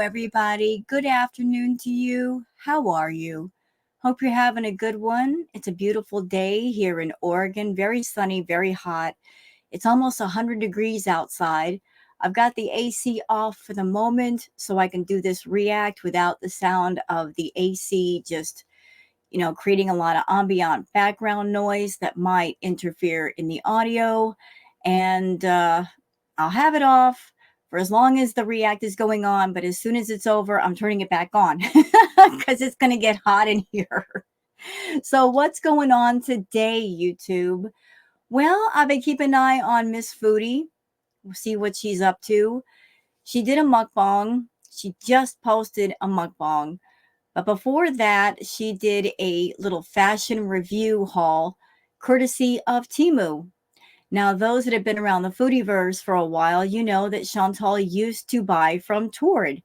everybody. Good afternoon to you. How are you? Hope you're having a good one. It's a beautiful day here in Oregon. Very sunny, very hot. It's almost 100 degrees outside. I've got the AC off for the moment so I can do this react without the sound of the AC just, creating a lot of ambient background noise that might interfere in the audio. And I'll have it off for as long as the react is going on. But as soon as it's over, I'm turning it back on because it's going to get hot in here. So, what's going on today, YouTube? Well, I've been keeping an eye on Miss Foodie, see what she's up to. She did a mukbang. She just posted a mukbang. But before that, she did a little fashion review haul courtesy of Temu. Now, those that have been around the foodieverse for a while, you know that Shantal used to buy from Torrid.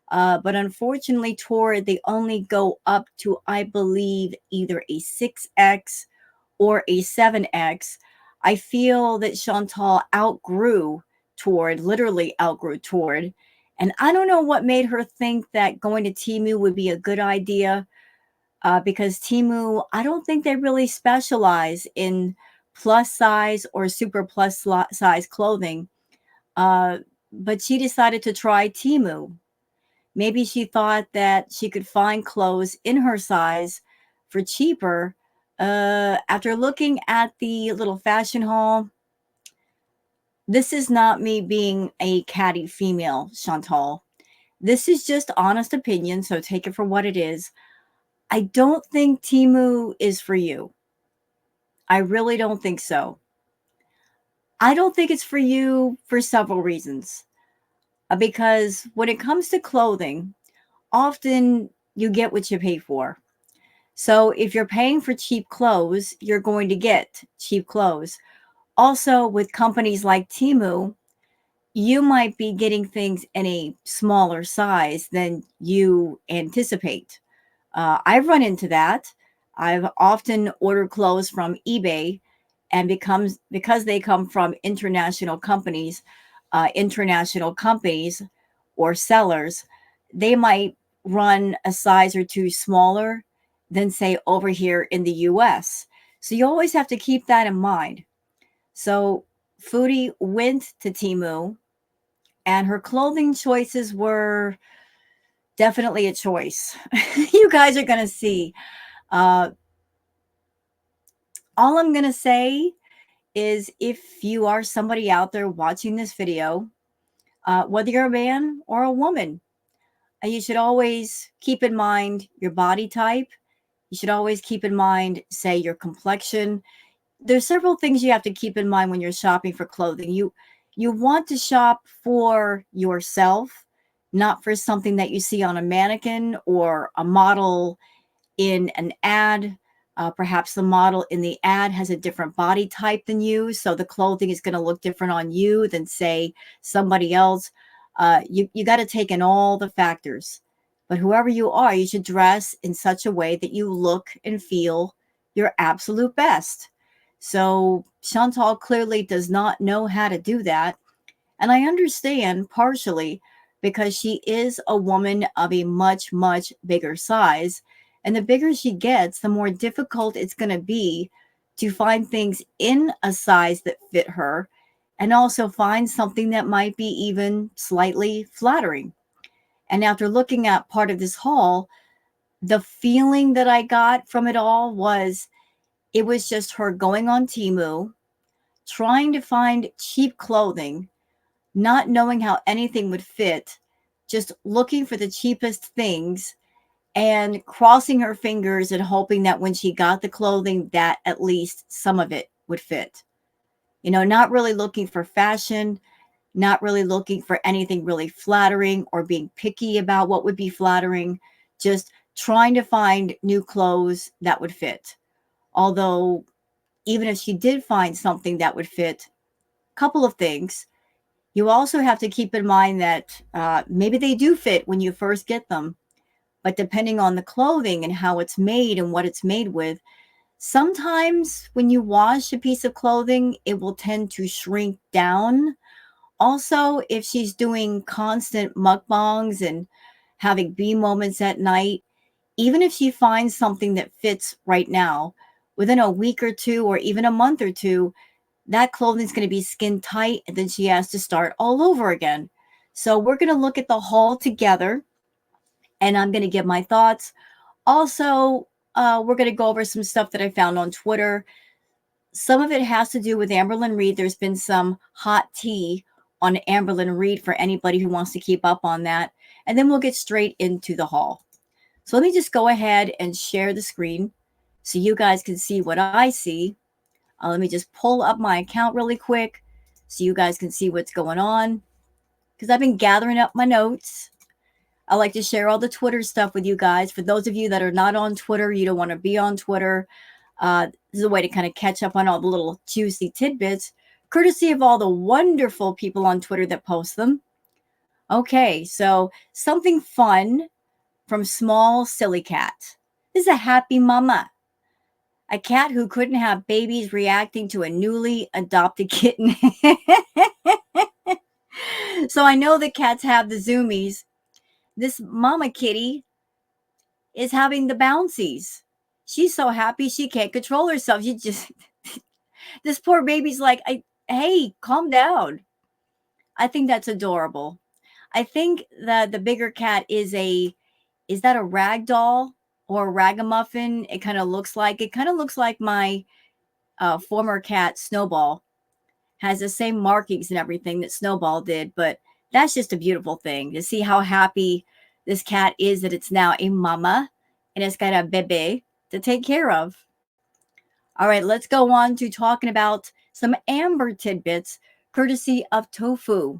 But unfortunately, Torrid, they only go up to, I believe, either a 6X or a 7X. I feel that Shantal outgrew Torrid, literally outgrew Torrid. And I don't know what made her think that going to Temu would be a good idea, because Temu, I don't think they really specialize in plus size or super plus size clothing. Uh, but she decided to try Temu. Maybe she thought that she could find clothes in her size for cheaper. After looking at the little fashion haul, this is not me being a catty female, Chantal. This is just honest opinion, so take it for what it is. I don't think Temu is for you. I really don't think so. I don't think it's for you for several reasons. Because when it comes to clothing, often you get what you pay for. So if you're paying for cheap clothes, you're going to get cheap clothes. Also, with companies like Temu, you might be getting things in a smaller size than you anticipate. I've run into that. I've often ordered clothes from eBay, and because they come from international companies or sellers, they might run a size or two smaller than, say, over here in the US. So you always have to keep that in mind. So Foodie went to Temu, and her clothing choices were definitely a choice. You guys are going to see. Uh, all I'm going to say is if you are somebody out there watching this video, whether you're a man or a woman, you should always keep in mind your body type. You should always keep in mind, say, your complexion. There's several things you have to keep in mind when you're shopping for clothing. You want to shop for yourself, not for something that you see on a mannequin or a model in an ad. Perhaps the model in the ad has a different body type than you, so the clothing is going to look different on you than, say, somebody else. You got to take in all the factors. But whoever you are, you should dress in such a way that you look and feel your absolute best. So Chantal clearly does not know how to do that. And I understand partially because she is a woman of a much, much bigger size. And the bigger she gets, the more difficult it's going to be to find things in a size that fit her, and also find something that might be even slightly flattering. And after looking at part of this haul, the feeling that I got from it all was it was just her going on Temu, trying to find cheap clothing, not knowing how anything would fit, just looking for the cheapest things and crossing her fingers and hoping that when she got the clothing that at least some of it would fit. Not really looking for fashion, not really looking for anything really flattering or being picky about what would be flattering, just trying to find new clothes that would fit. Although, even if she did find something that would fit, a couple of things. You also have to keep in mind that maybe they do fit when you first get them, but depending on the clothing and how it's made and what it's made with, sometimes when you wash a piece of clothing, it will tend to shrink down. Also, if she's doing constant mukbangs and having bee moments at night. Even if she finds something that fits right now, within a week or two or even a month or two, that clothing is going to be skin tight, and then she has to start all over again. So we're going to look at the haul together, and I'm going to give my thoughts. Also, we're going to go over some stuff that I found on Twitter. Some of it has to do with Amberlyn Reed. There's been some hot tea on Amberlyn Reed for anybody who wants to keep up on that. And then we'll get straight into the haul. So let me just go ahead and share the screen so you guys can see what I see. Let me just pull up my account really quick so you guys can see what's going on, because I've been gathering up my notes. I like to share all the Twitter stuff with you guys. For those of you that are not on Twitter, you don't want to be on Twitter, this is a way to kind of catch up on all the little juicy tidbits, courtesy of all the wonderful people on Twitter that post them. Okay, so something fun from Small Silly Cat. This is a happy mama. A cat who couldn't have babies reacting to a newly adopted kitten. So I know that cats have the zoomies. This mama kitty is having the bouncies. She's so happy she can't control herself. She just, this poor baby's like, hey, calm down. I think that's adorable. I think that the bigger cat is that a rag doll or a ragamuffin? It kind of looks like my former cat Snowball. Has the same markings and everything that Snowball did, but that's just a beautiful thing to see how happy this cat is that it's now a mama and it's got a bebe to take care of. All right, let's go on to talking about some Amber tidbits courtesy of Tofu.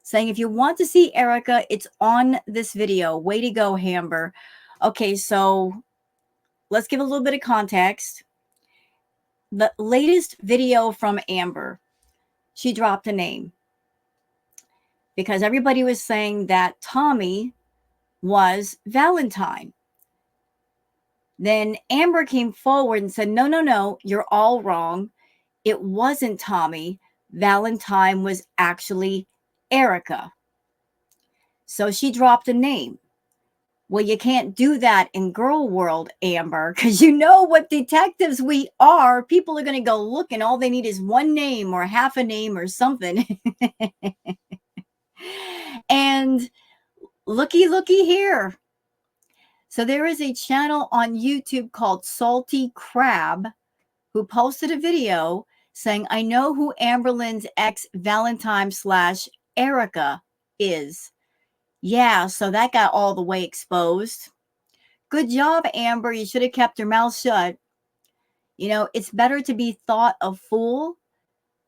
Saying if you want to see Erica, it's on this video. Way to go, Amber. Okay, so let's give a little bit of context. The latest video from Amber, she dropped a name because everybody was saying that Tommy was Valentine. Then Amber came forward and said, no, you're all wrong. It wasn't Tommy. Valentine was actually Erica. So she dropped a name. Well, you can't do that in girl world, Amber, because you know what detectives we are. People are going to go look and all they need is one name or half a name or something. And looky here. So there is a channel on YouTube called Salty Crab who posted a video saying, I know who Amberlyn's ex Valentine / Erica is. Yeah, so that got all the way exposed. Good job, Amber. You should have kept your mouth shut. You know, it's better to be thought a fool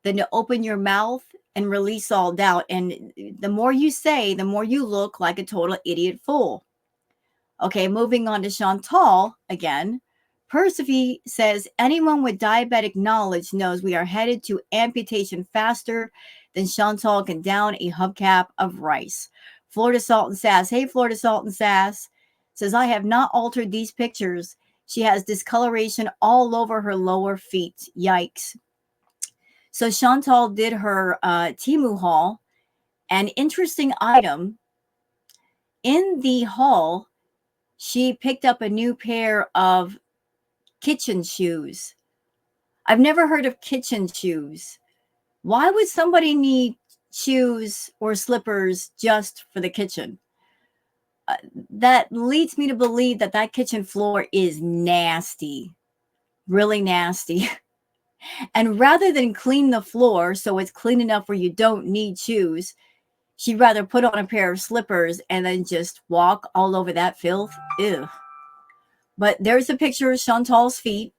than to open your mouth and release all doubt. And the more you say, the more you look like a total idiot fool. Okay, moving on to Shantal again. Persephone says, anyone with diabetic knowledge knows we are headed to amputation faster than Shantal can down a hubcap of rice. Florida Salt and Sass. Hey, Florida Salt and Sass. Says, I have not altered these pictures. She has discoloration all over her lower feet. Yikes. So Shantal did her Temu haul. An interesting item. In the haul, she picked up a new pair of kitchen shoes. I've never heard of kitchen shoes. Why would somebody need shoes or slippers just for the kitchen? That leads me to believe that that kitchen floor is nasty, really nasty. And rather than clean the floor so it's clean enough where you don't need shoes, she'd rather put on a pair of slippers and then just walk all over that filth. Ew. But there's a picture of Chantal's feet.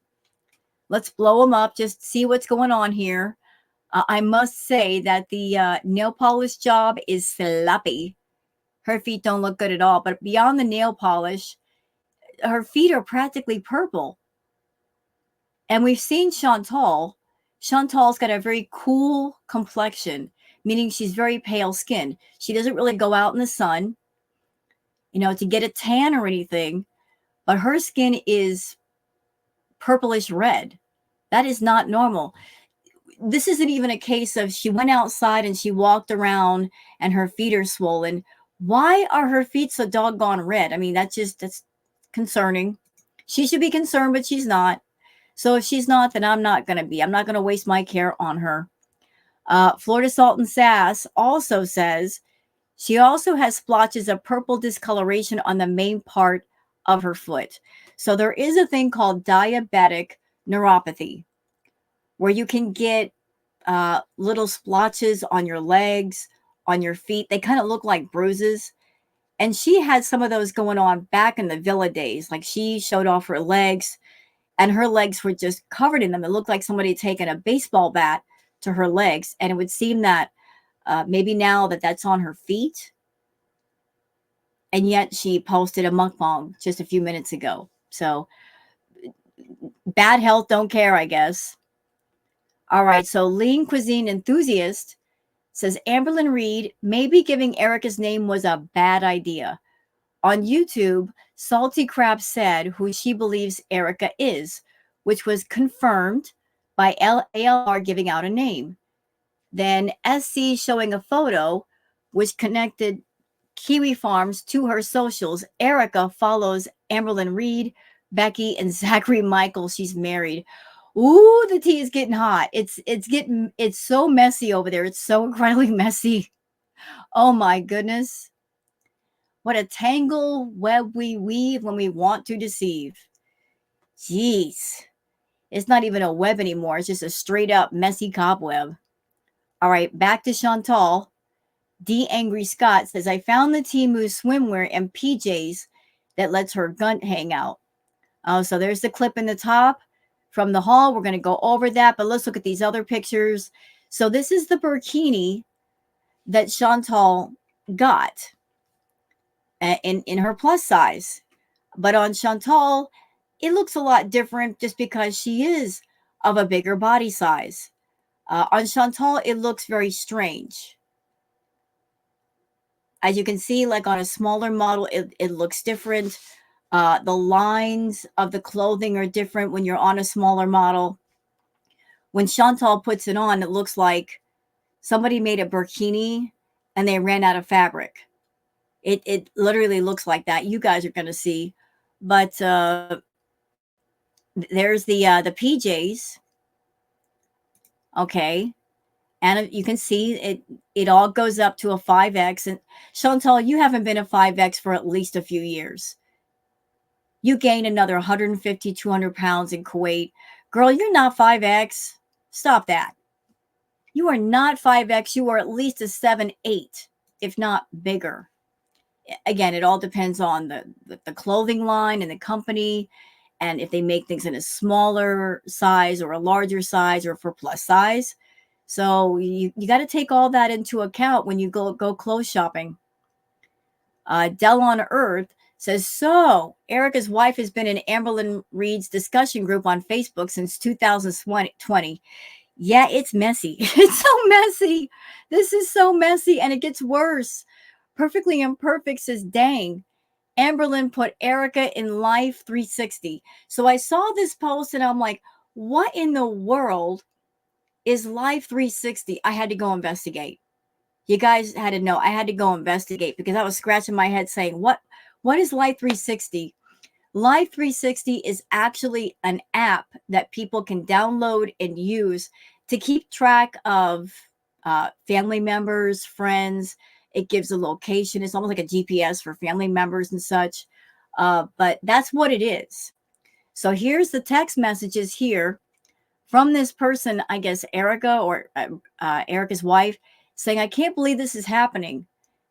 Let's blow them up, just see what's going on here. I must say that the nail polish job is sloppy. Her feet don't look good at all. But beyond the nail polish, her feet are practically purple. And we've seen Chantal. Chantal's got a very cool complexion, meaning she's very pale skinned. She doesn't really go out in the sun, you know, to get a tan or anything. But her skin is purplish red. That is not normal. This isn't even a case of she went outside and she walked around and her feet are swollen. Why are her feet so doggone red? I mean, that's concerning. She should be concerned, but she's not. So if she's not, then I'm not going to be. I'm not going to waste my care on her. Florida Salt and Sass also says she also has splotches of purple discoloration on the main part of her foot. So there is a thing called diabetic neuropathy where you can get little splotches on your legs, on your feet. They kind of look like bruises. And she had some of those going on back in the Villa days. Like she showed off her legs and her legs were just covered in them. It looked like somebody had taken a baseball bat to her legs. And it would seem that maybe now that that's on her feet. And yet she posted a mukbang just a few minutes ago. So bad health, don't care, I guess. All right. So lean cuisine enthusiast says Amberlyn Reed, maybe giving Erica's name was a bad idea. On YouTube, Salty Crab said who she believes Erica is, which was confirmed by ALR giving out a name. Then SC showing a photo, which connected Kiwi Farms to her socials. Erica follows Amberlyn Reed, Becky, and Zachary Michael. She's married. Ooh, the tea is getting hot. It's so messy over there. It's so incredibly messy. Oh my goodness. What a tangle web we weave when we want to deceive. Jeez. It's not even a web anymore. It's just a straight up messy cobweb. All right, back to Shantal. D. Angry Scott says, I found the Temu swimwear and PJs that lets her gunt hang out. Oh, so there's the clip in the top from the haul. We're going to go over that, but let's look at these other pictures. So this is the burkini that Shantal got in her plus size. But on Shantal, it looks a lot different just because she is of a bigger body size. On Shantal, it looks very strange. As you can see, like on a smaller model, it looks different. The lines of the clothing are different when you're on a smaller model. When Shantal puts it on, it looks like somebody made a burkini and they ran out of fabric. It literally looks like that. You guys are going to see. But there's the PJs. Okay. And you can see it all goes up to a 5X. And Shantal, you haven't been a 5X for at least a few years. You gained another 150, 200 pounds in Kuwait. Girl, you're not 5X. Stop that. You are not 5X. You are at least a 7-8, if not bigger. Again, it all depends on the clothing line and the company, and if they make things in a smaller size or a larger size or for plus size. So you got to take all that into account when you go clothes shopping. Dell on Earth says, so Erica's wife has been in Amberlyn Reed's discussion group on Facebook since 2020. Yeah, it's messy. It's so messy. This is so messy, and it gets worse. Perfectly Imperfect says, dang, Amberlyn put Erica in Life 360. So I saw this post and I'm like, what in the world is Life 360? I had to go investigate. You guys had to know. I had to go investigate because I was scratching my head saying, what is Life 360? Life 360 is actually an app that people can download and use to keep track of family members, friends. It gives a location. It's almost like a GPS for family members and such. But that's what it is. So here's the text messages here from this person, I guess Erica or Erica's wife, saying, I can't believe this is happening.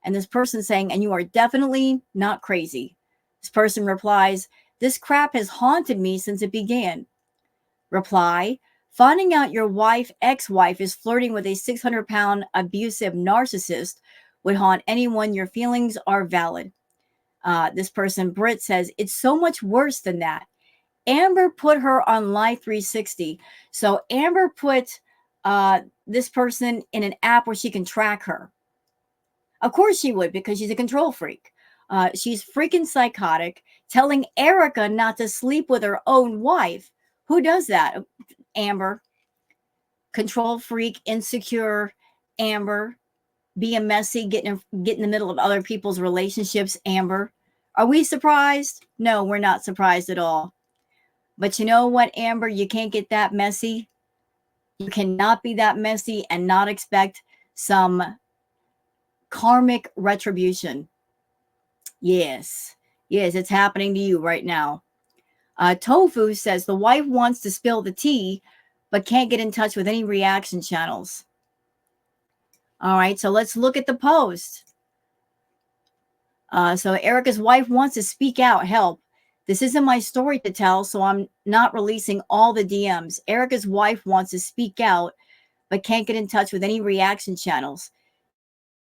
And this person saying, and you are definitely not crazy. This person replies, this crap has haunted me since it began. Reply, finding out your ex-wife is flirting with a 600-pound abusive narcissist would haunt anyone. Your feelings are valid. This person, Britt, says, it's so much worse than that. Amber put her on Life 360. So Amber put this person in an app where she can track her. Of course she would, because she's a control freak. She's freaking psychotic, telling Erica not to sleep with her own wife. Who does that? Amber. Control freak, insecure, Amber. being messy, get in the middle of other people's relationships, Amber. Are we surprised? No, we're not surprised at all. But you know what, Amber? You can't get that messy. You cannot be that messy and not expect some karmic retribution. Yes. Yes, it's happening to you right now. Tofu says the wife wants to spill the tea, but can't get in touch with any reaction channels. All right, so let's look at the post. So Erica's wife wants to speak out, help. This isn't my story to tell, so I'm not releasing all the DMs. Erica's wife wants to speak out, but can't get in touch with any reaction channels.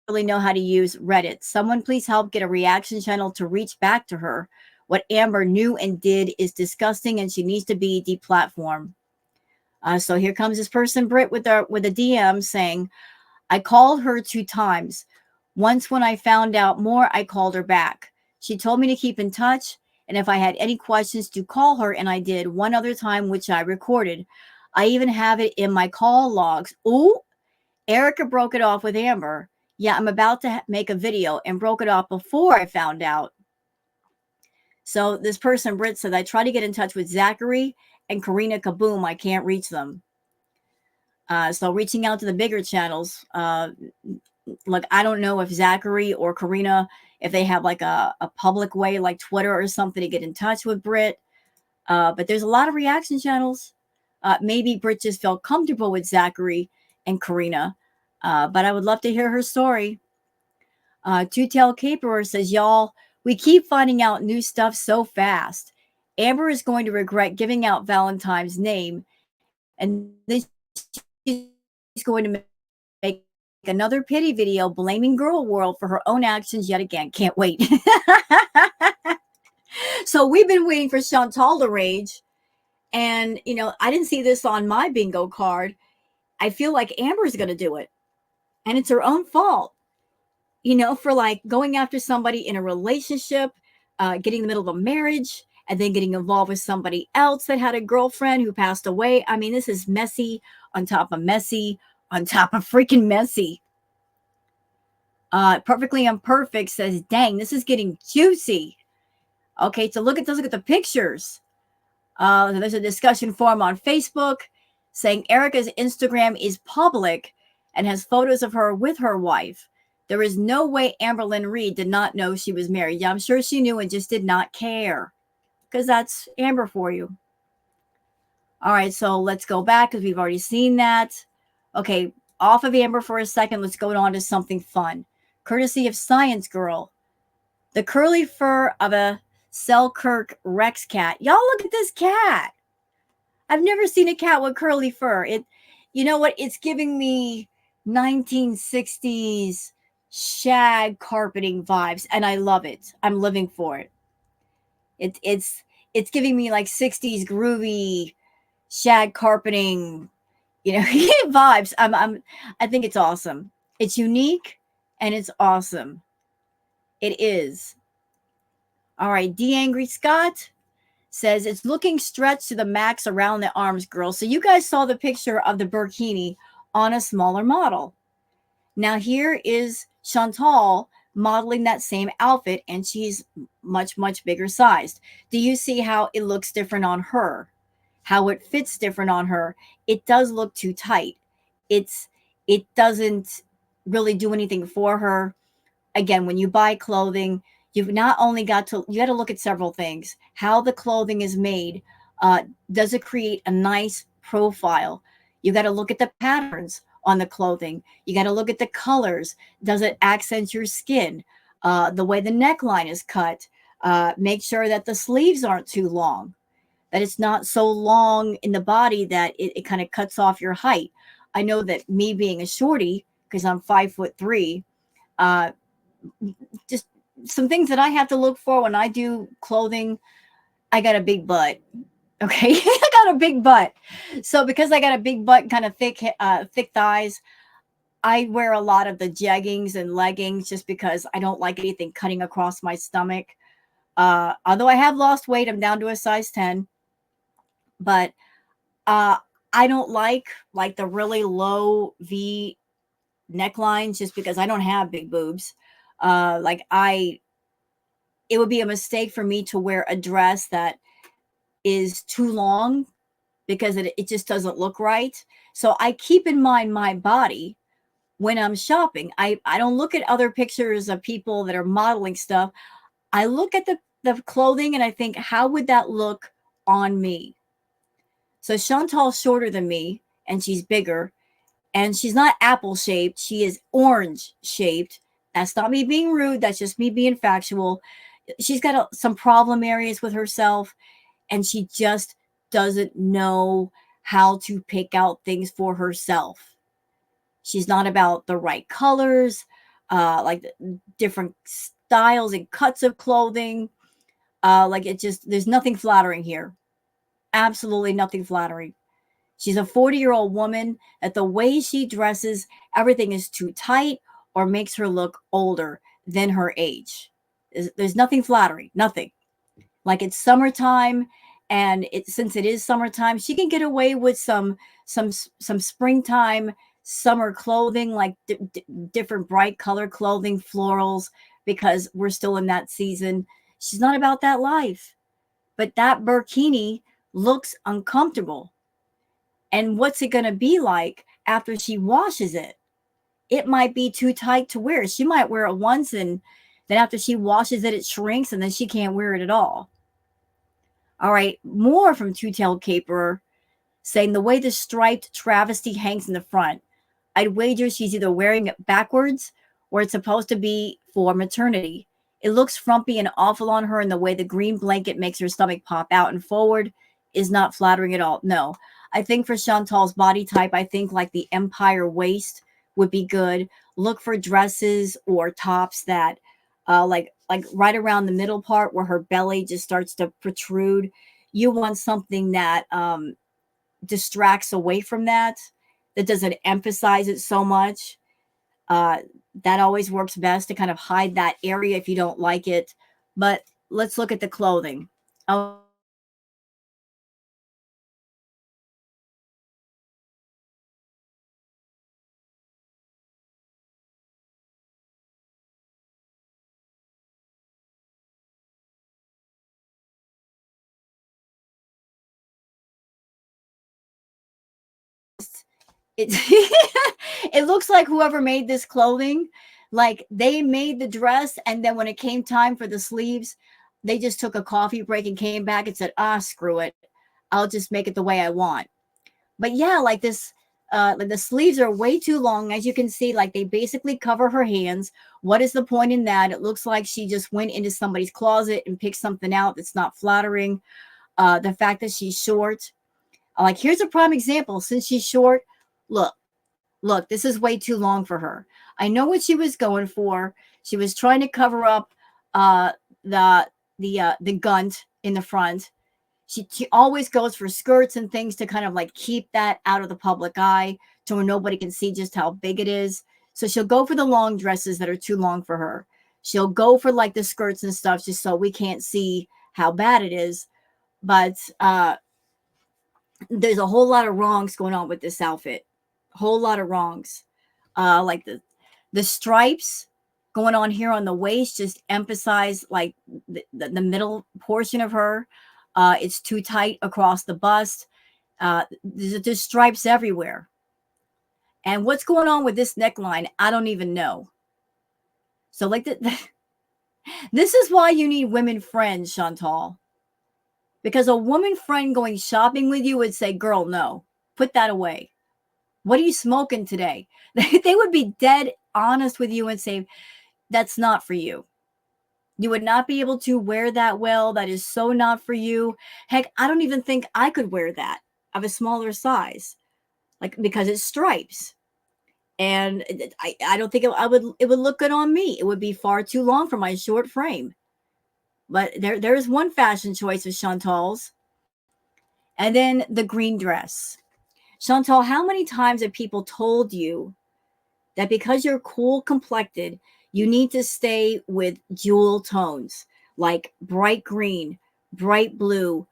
Really know how to use Reddit. Someone please help get a reaction channel to reach back to her. What Amber knew and did is disgusting, and she needs to be deplatformed. So here comes this person, Britt, with a DM saying, I called her 2 times. Once when I found out more, I called her back. She told me to keep in touch, and if I had any questions to call her, and I did one other time, which I recorded. I even have it in my call logs. Ooh, Erica broke it off with Amber. Yeah, I'm about to make a video and broke it off before I found out. So this person, Britt, said, I try to get in touch with Zachary and Karina Kaboom. I can't reach them. So reaching out to the bigger channels, like I don't know if Zachary or Karina, if they have like a public way like Twitter or something to get in touch with Britt. But there's a lot of reaction channels. Maybe Britt just felt comfortable with Zachary and Karina. But I would love to hear her story. Two-Tail Caperer says, y'all, we keep finding out new stuff so fast. Amber is going to regret giving out Valentine's name, and then she's going to make another pity video blaming Girl World for her own actions yet again. Can't wait. So we've been waiting for Shantal to rage. And, you know, I didn't see this on my bingo card. I feel like Amber's going to do it. And it's her own fault, you know, for like going after somebody in a relationship, getting in the middle of a marriage, and then getting involved with somebody else that had a girlfriend who passed away. I mean, this is messy on top of messy on top of freaking messy. Perfectly Imperfect says, dang, this is getting juicy. Okay, so look at the pictures. There's a discussion forum on Facebook saying Erica's Instagram is public and has photos of her with her wife. There is no way Amberlynn Reed did not know she was married. Yeah, I'm sure she knew and just did not care, because that's Amber for you. All right, so let's go back because we've already seen that. Okay, off of Amber for a second. Let's go on to something fun. Courtesy of Science Girl. The curly fur of a Selkirk Rex cat. Y'all look at this cat. I've never seen a cat with curly fur. You know what? It's giving me 1960s shag carpeting vibes, and I love it. I'm living for it. It's giving me like 60s groovy shag carpeting, you know, vibes. I think it's awesome. It's unique and it's awesome. It is. All right, D Angry Scott says it's looking stretched to the max around the arms, girl. So you guys saw the picture of the burkini on a smaller model. Now here is Shantal modeling that same outfit, and she's much, much bigger sized. Do you see how it looks different on her? How it fits different on her? It does look too tight. It doesn't really do anything for her. Again, when you buy clothing, you've not only got to look at several things. How the clothing is made. Does it create a nice profile? You got to look at the patterns on the clothing. You got to look at the colors. Does it accent your skin? The way the neckline is cut. Make sure that the sleeves aren't too long, that it's not so long in the body that it kind of cuts off your height. I know that me being a shorty, because I'm 5'3", just some things that I have to look for when I do clothing. I got a big butt. Okay. I got a big butt. So because I got a big butt, kind of thick thighs, I wear a lot of the jeggings and leggings just because I don't like anything cutting across my stomach. Although I have lost weight, I'm down to a size 10, but I don't like the really low V necklines just because I don't have big boobs. Like it would be a mistake for me to wear a dress that is too long because it just doesn't look right. So I keep in mind my body when I'm shopping. I don't look at other pictures of people that are modeling stuff. I look at the clothing and I think, how would that look on me? So Chantal's shorter than me and she's bigger, and she's not apple shaped. She is orange shaped. That's not me being rude. That's just me being factual. She's got some problem areas with herself, and she just doesn't know how to pick out things for herself. She's not about the right colors, like different styles and cuts of clothing. Like it just, there's nothing flattering here. Absolutely nothing flattering. She's a 40-year-old woman that the way she dresses, everything is too tight or makes her look older than her age. There's nothing flattering, nothing. Like it's summertime, and since it is summertime, she can get away with some springtime summer clothing, like different bright color clothing, florals, because we're still in that season. She's not about that life. But that burkini looks uncomfortable. And what's it going to be like after she washes it? It might be too tight to wear. She might wear it once, and then after she washes it, it shrinks, and then she can't wear it at all. All right, more from Two-Tailed Caperer, saying the way the striped travesty hangs in the front, I'd wager she's either wearing it backwards or it's supposed to be for maternity. It looks frumpy and awful on her, and the way the green blanket makes her stomach pop out and forward is not flattering at all. No, I think for Chantal's body type, I think like the empire waist would be good. Look for dresses or tops that like right around the middle part where her belly just starts to protrude. You want something that distracts away from that, that doesn't emphasize it so much. Uh, that always works best to kind of hide that area if you don't like it. But let's look at the clothing. Oh, it it looks like whoever made this clothing, like they made the dress, and then when it came time for the sleeves, they just took a coffee break and came back and said, "Ah, screw it. I'll just make it the way I want." But yeah, like this, like the sleeves are way too long, as you can see. Like they basically cover her hands. What is the point in that? It looks like she just went into somebody's closet and picked something out that's not flattering. The fact that she's short, like here's a prime example. Since she's short, look, look, this is way too long for her. I know what she was going for. She was trying to cover up uh, the the gunt in the front. She always goes for skirts and things to kind of like keep that out of the public eye to where nobody can see just how big it is. So she'll go for the long dresses that are too long for her. She'll go for like the skirts and stuff just so we can't see how bad it is. But there's a whole lot of wrongs going on with this outfit. Whole lot of wrongs. Like the stripes going on here on the waist just emphasize like the middle portion of her. It's too tight across the bust. There's stripes everywhere. And what's going on with this neckline, I don't even know. So like this is why you need women friends, Chantal. Because a woman friend going shopping with you would say, "Girl, no, put that away. What are you smoking today?" They would be dead honest with you and say, "That's not for you. You would not be able to wear that well. That is so not for you." Heck, I don't even think I could wear that of a smaller size, like because it's stripes. And I don't think it would look good on me. It would be far too long for my short frame. But there's one fashion choice of Chantal's. And then the green dress. Chantal, how many times have people told you that because you're cool complected, you need to stay with jewel tones like bright green, bright blue,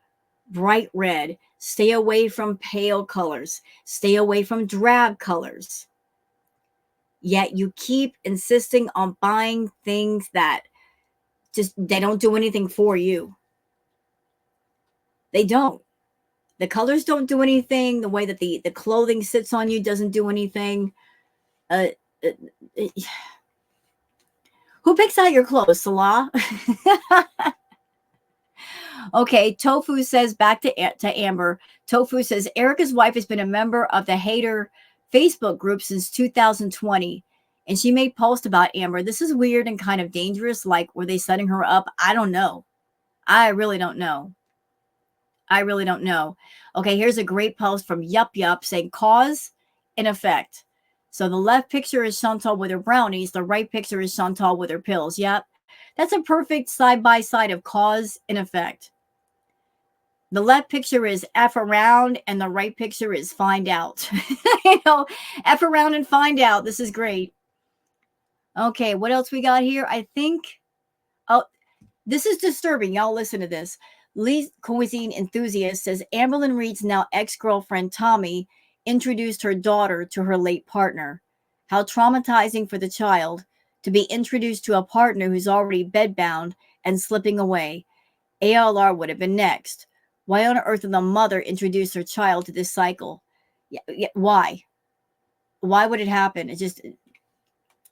bright red. Stay away from pale colors. Stay away from drab colors. yet you keep insisting on buying things that just, they don't do anything for you. They don't. The colors don't do anything. The way that the clothing sits on you doesn't do anything. Uh, uh, uh, who picks out your clothes, Salah? Okay, Tofu says, back to Amber. Tofu says, Erica's wife has been a member of the Hater Facebook group since 2020. And she made posts about Amber. This is weird and kind of dangerous. Like, were they setting her up? I don't know. I really don't know. I really don't know. Okay, here's a great post from Yup Yup saying cause and effect. So the left picture is Shantal with her brownies. The right picture is Shantal with her pills. Yep. That's a perfect side by side of cause and effect. The left picture is F around and the right picture is find out. F around and find out. This is great. Okay, what else we got here? I think, oh, this is disturbing. Y'all listen to this. Lee Cuisine Enthusiast says Amberlyn Reed's now ex-girlfriend Tommy introduced her daughter to her late partner. How traumatizing for the child to be introduced to a partner who's already bedbound and slipping away. ALR would have been next. Why on earth did the mother introduce her child to this cycle? Why? Why would it happen? It's just,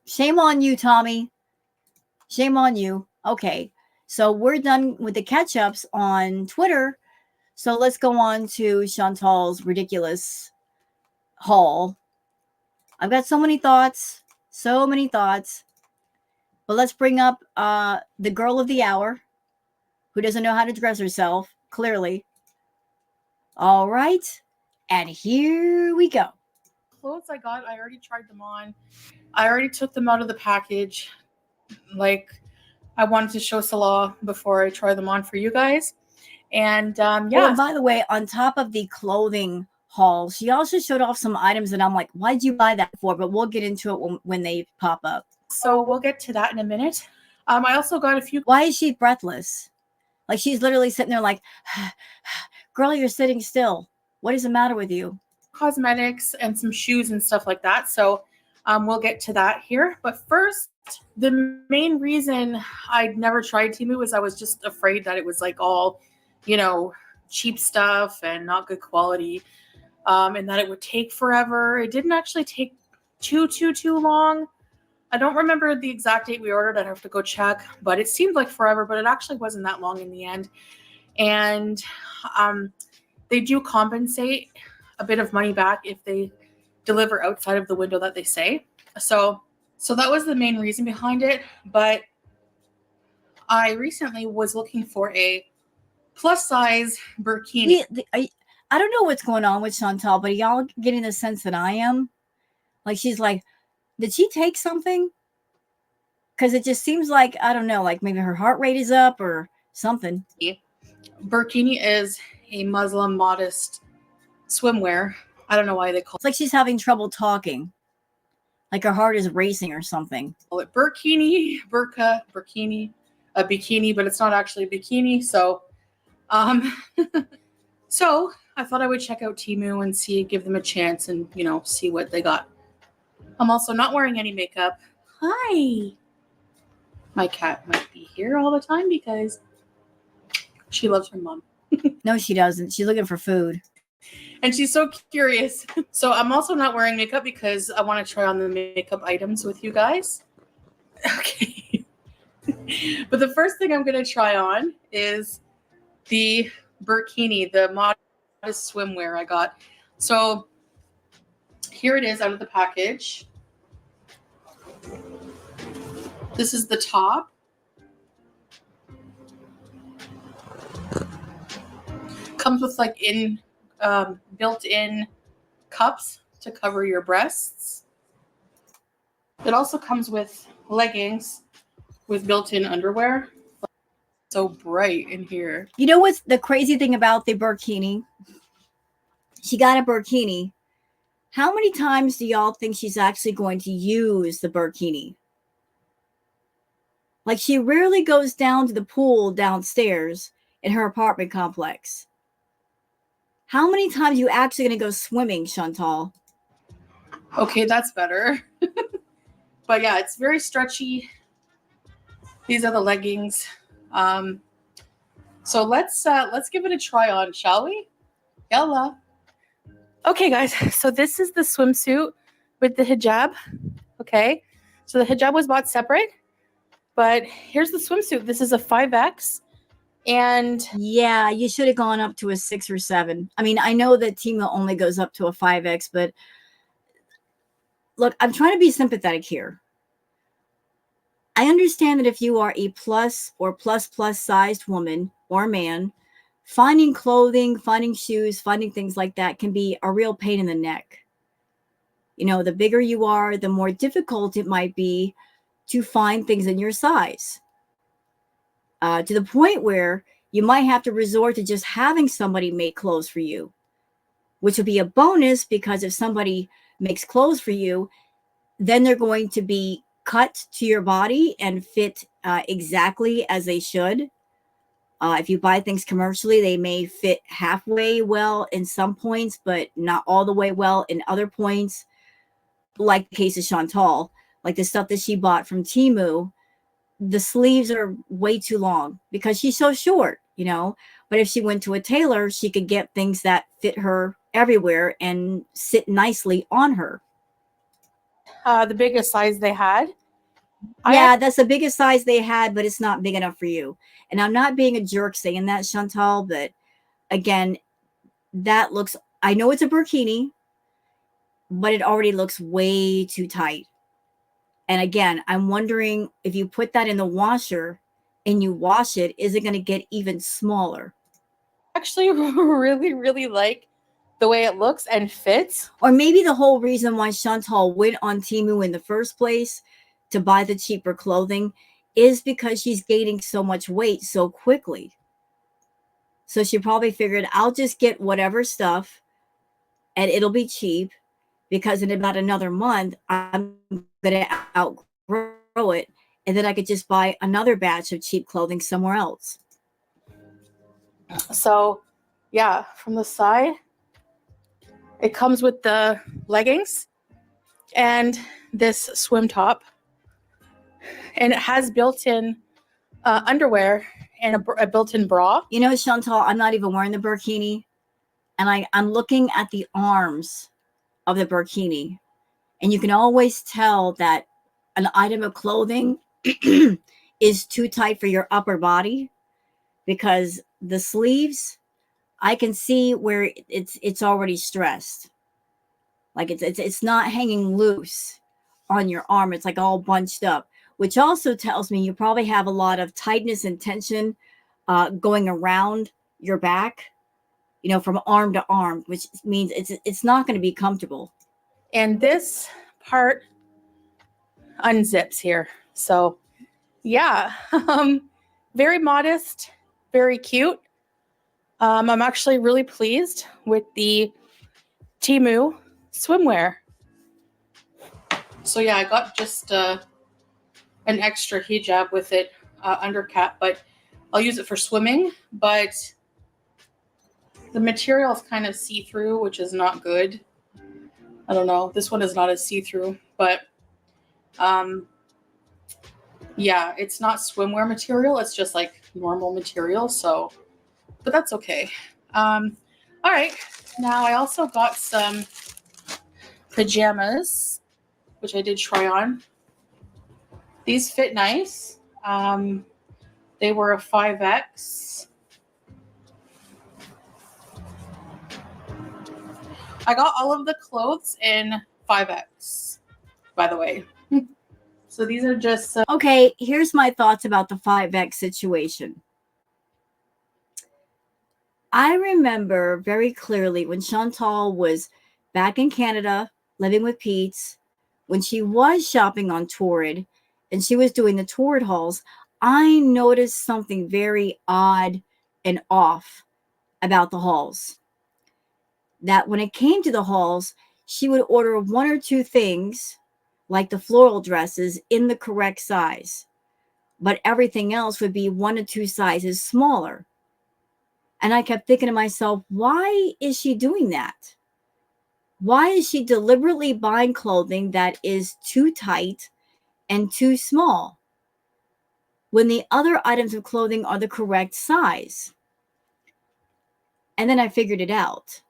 shame on you, Tommy. Shame on you. Okay. So we're done with the catch-ups on Twitter. So let's go on to Shantal's ridiculous haul. I've got so many thoughts. So many thoughts. But let's bring up the girl of the hour who doesn't know how to dress herself, clearly. All right. And here we go. Clothes I got, I already tried them on. I already took them out of the package. Like, I wanted to show Salah before I try them on for you guys. And yeah. Oh, and by the way, on top of the clothing haul, she also showed off some items and I'm like, why'd you buy that for? But we'll get into it when they pop up. So we'll get to that in a minute. I also got a few. Why is she breathless? Like, she's literally sitting there like, girl, you're sitting still. What is the matter with you? Cosmetics and some shoes and stuff like that. So we'll get to that here. But first, the main reason I'd never tried Temu was I was just afraid that it was like all, cheap stuff and not good quality, and that it would take forever. It didn't actually take too long. I don't remember the exact date we ordered. I'd have to go check, but it seemed like forever, but it actually wasn't that long in the end. And they do compensate a bit of money back if they deliver outside of the window that they say. So that was the main reason behind it. But I recently was looking for a plus size burkini. I don't know what's going on with Shantal, but y'all getting the sense that I am? Like, she's like, did she take something? Because it just seems like, I don't know, like maybe her heart rate is up or something. Burkini is a Muslim modest swimwear. I don't know why they call it. It's like she's having trouble talking. Like her heart is racing or something. Call it burkini, burqa, burkini, a bikini, but it's not actually a bikini. So, so I thought I would check out Temu and give them a chance and, see what they got. I'm also not wearing any makeup. Hi. My cat might be here all the time because she loves her mom. No, she doesn't. She's looking for food. And she's so curious. So I'm also not wearing makeup because I want to try on the makeup items with you guys. Okay. But the first thing I'm going to try on is the burkini, the modest swimwear I got. So here it is out of the package. This is the top. Comes with like built-in cups to cover your breasts. It also comes with leggings with built-in underwear. So bright in here. You know what's the crazy thing about the burkini? She got a burkini. How many times do y'all think she's actually going to use the burkini? Like, she rarely goes down to the pool downstairs in her apartment complex. How many times are you actually going to go swimming, Shantal? Okay, that's better. But yeah, it's very stretchy. These are the leggings. So let's give it a try on, shall we? Yalla. Okay, guys. So this is the swimsuit with the hijab. Okay. So the hijab was bought separate, but here's the swimsuit. This is a 5X. And yeah, you should have gone up to a 6 or 7. I mean, I know that Temu only goes up to a 5X, but look, I'm trying to be sympathetic here. I understand that if you are a plus or plus sized woman or man, finding clothing, finding shoes, finding things like that can be a real pain in the neck. You know, the bigger you are, the more difficult it might be to find things in your size. To the point where you might have to resort to just having somebody make clothes for you, which would be a bonus because if somebody makes clothes for you, then they're going to be cut to your body and fit exactly as they should. If you buy things commercially, they may fit halfway well in some points, but not all the way well in other points. Like the case of Shantal, like the stuff that she bought from Temu, the sleeves are way too long because she's so short, you know. But if she went to a tailor, she could get things that fit her everywhere and sit nicely on her. the biggest size they had. Yeah, that's the biggest size they had, but it's not big enough for you. And I'm not being a jerk saying that, Chantal, but again, that looks, I know it's a burkini, but it already looks way too tight. And again, I'm wondering if you put that in the washer and you wash it, is it going to get even smaller? Actually really, really like the way it looks and fits. Or maybe the whole reason why Chantal went on Temu in the first place to buy the cheaper clothing is because she's gaining so much weight so quickly. So she probably figured, I'll just get whatever stuff and it'll be cheap because in about another month, I'm going to outgrow it. And then I could just buy another batch of cheap clothing somewhere else. So, yeah, from the side, it comes with the leggings and this swim top. And it has built-in underwear and a built-in bra. You know, Chantal, I'm not even wearing the burkini. And I'm looking at the arms of the burkini. And you can always tell that an item of clothing is too tight for your upper body because the sleeves, I can see where it's already stressed. Like it's not hanging loose on your arm. It's like all bunched up, which also tells me you probably have a lot of tightness and tension going around your back, you know, from arm to arm, which means it's not going to be comfortable. And this part unzips here. So yeah, very modest, very cute. I'm actually really pleased with the Temu swimwear. So yeah, I got just an extra hijab with it, undercap, but I'll use it for swimming. But the material is kind of see-through, which is not good. I don't know. This one is not as see-through, but yeah, it's not swimwear material. It's just like normal material. So, but that's okay. All right. Now I also got some pajamas, which I did try on. These fit nice. They were a 5X. I got all of the clothes in 5X, by the way. So these are just... Okay, here's my thoughts about the 5X situation. I remember very clearly when Chantal was back in Canada, living with Pete's, when she was shopping on Torrid and she was doing the Torrid hauls, I noticed something very odd and off about the hauls. That when it came to the hauls, she would order one or two things, like the floral dresses, in the correct size, but everything else would be 1 or 2 sizes smaller. And I kept thinking to myself, why is she doing that? Why is she deliberately buying clothing that is too tight and too small, when the other items of clothing are the correct size. And then I figured it out.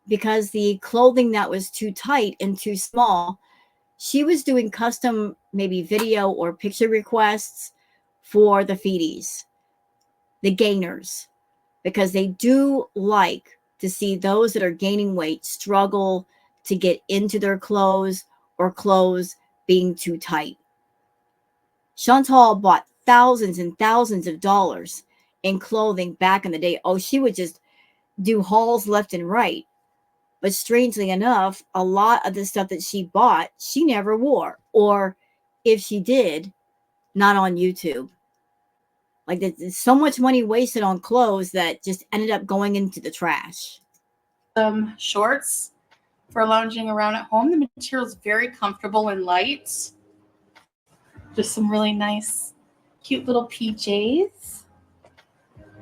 Because the clothing that was too tight and too small, she was doing custom, maybe video or picture requests for the feedies, the gainers, because they do like to see those that are gaining weight struggle to get into their clothes or clothes being too tight. Shantal bought thousands and thousands of dollars in clothing back in the day. Oh, she would just do hauls left and right. But strangely enough, a lot of the stuff that she bought, she never wore. Or if she did, not on YouTube. Like there's so much money wasted on clothes that just ended up going into the trash. Some shorts for lounging around at home. The material is very comfortable and light. Just some really nice, cute little PJs.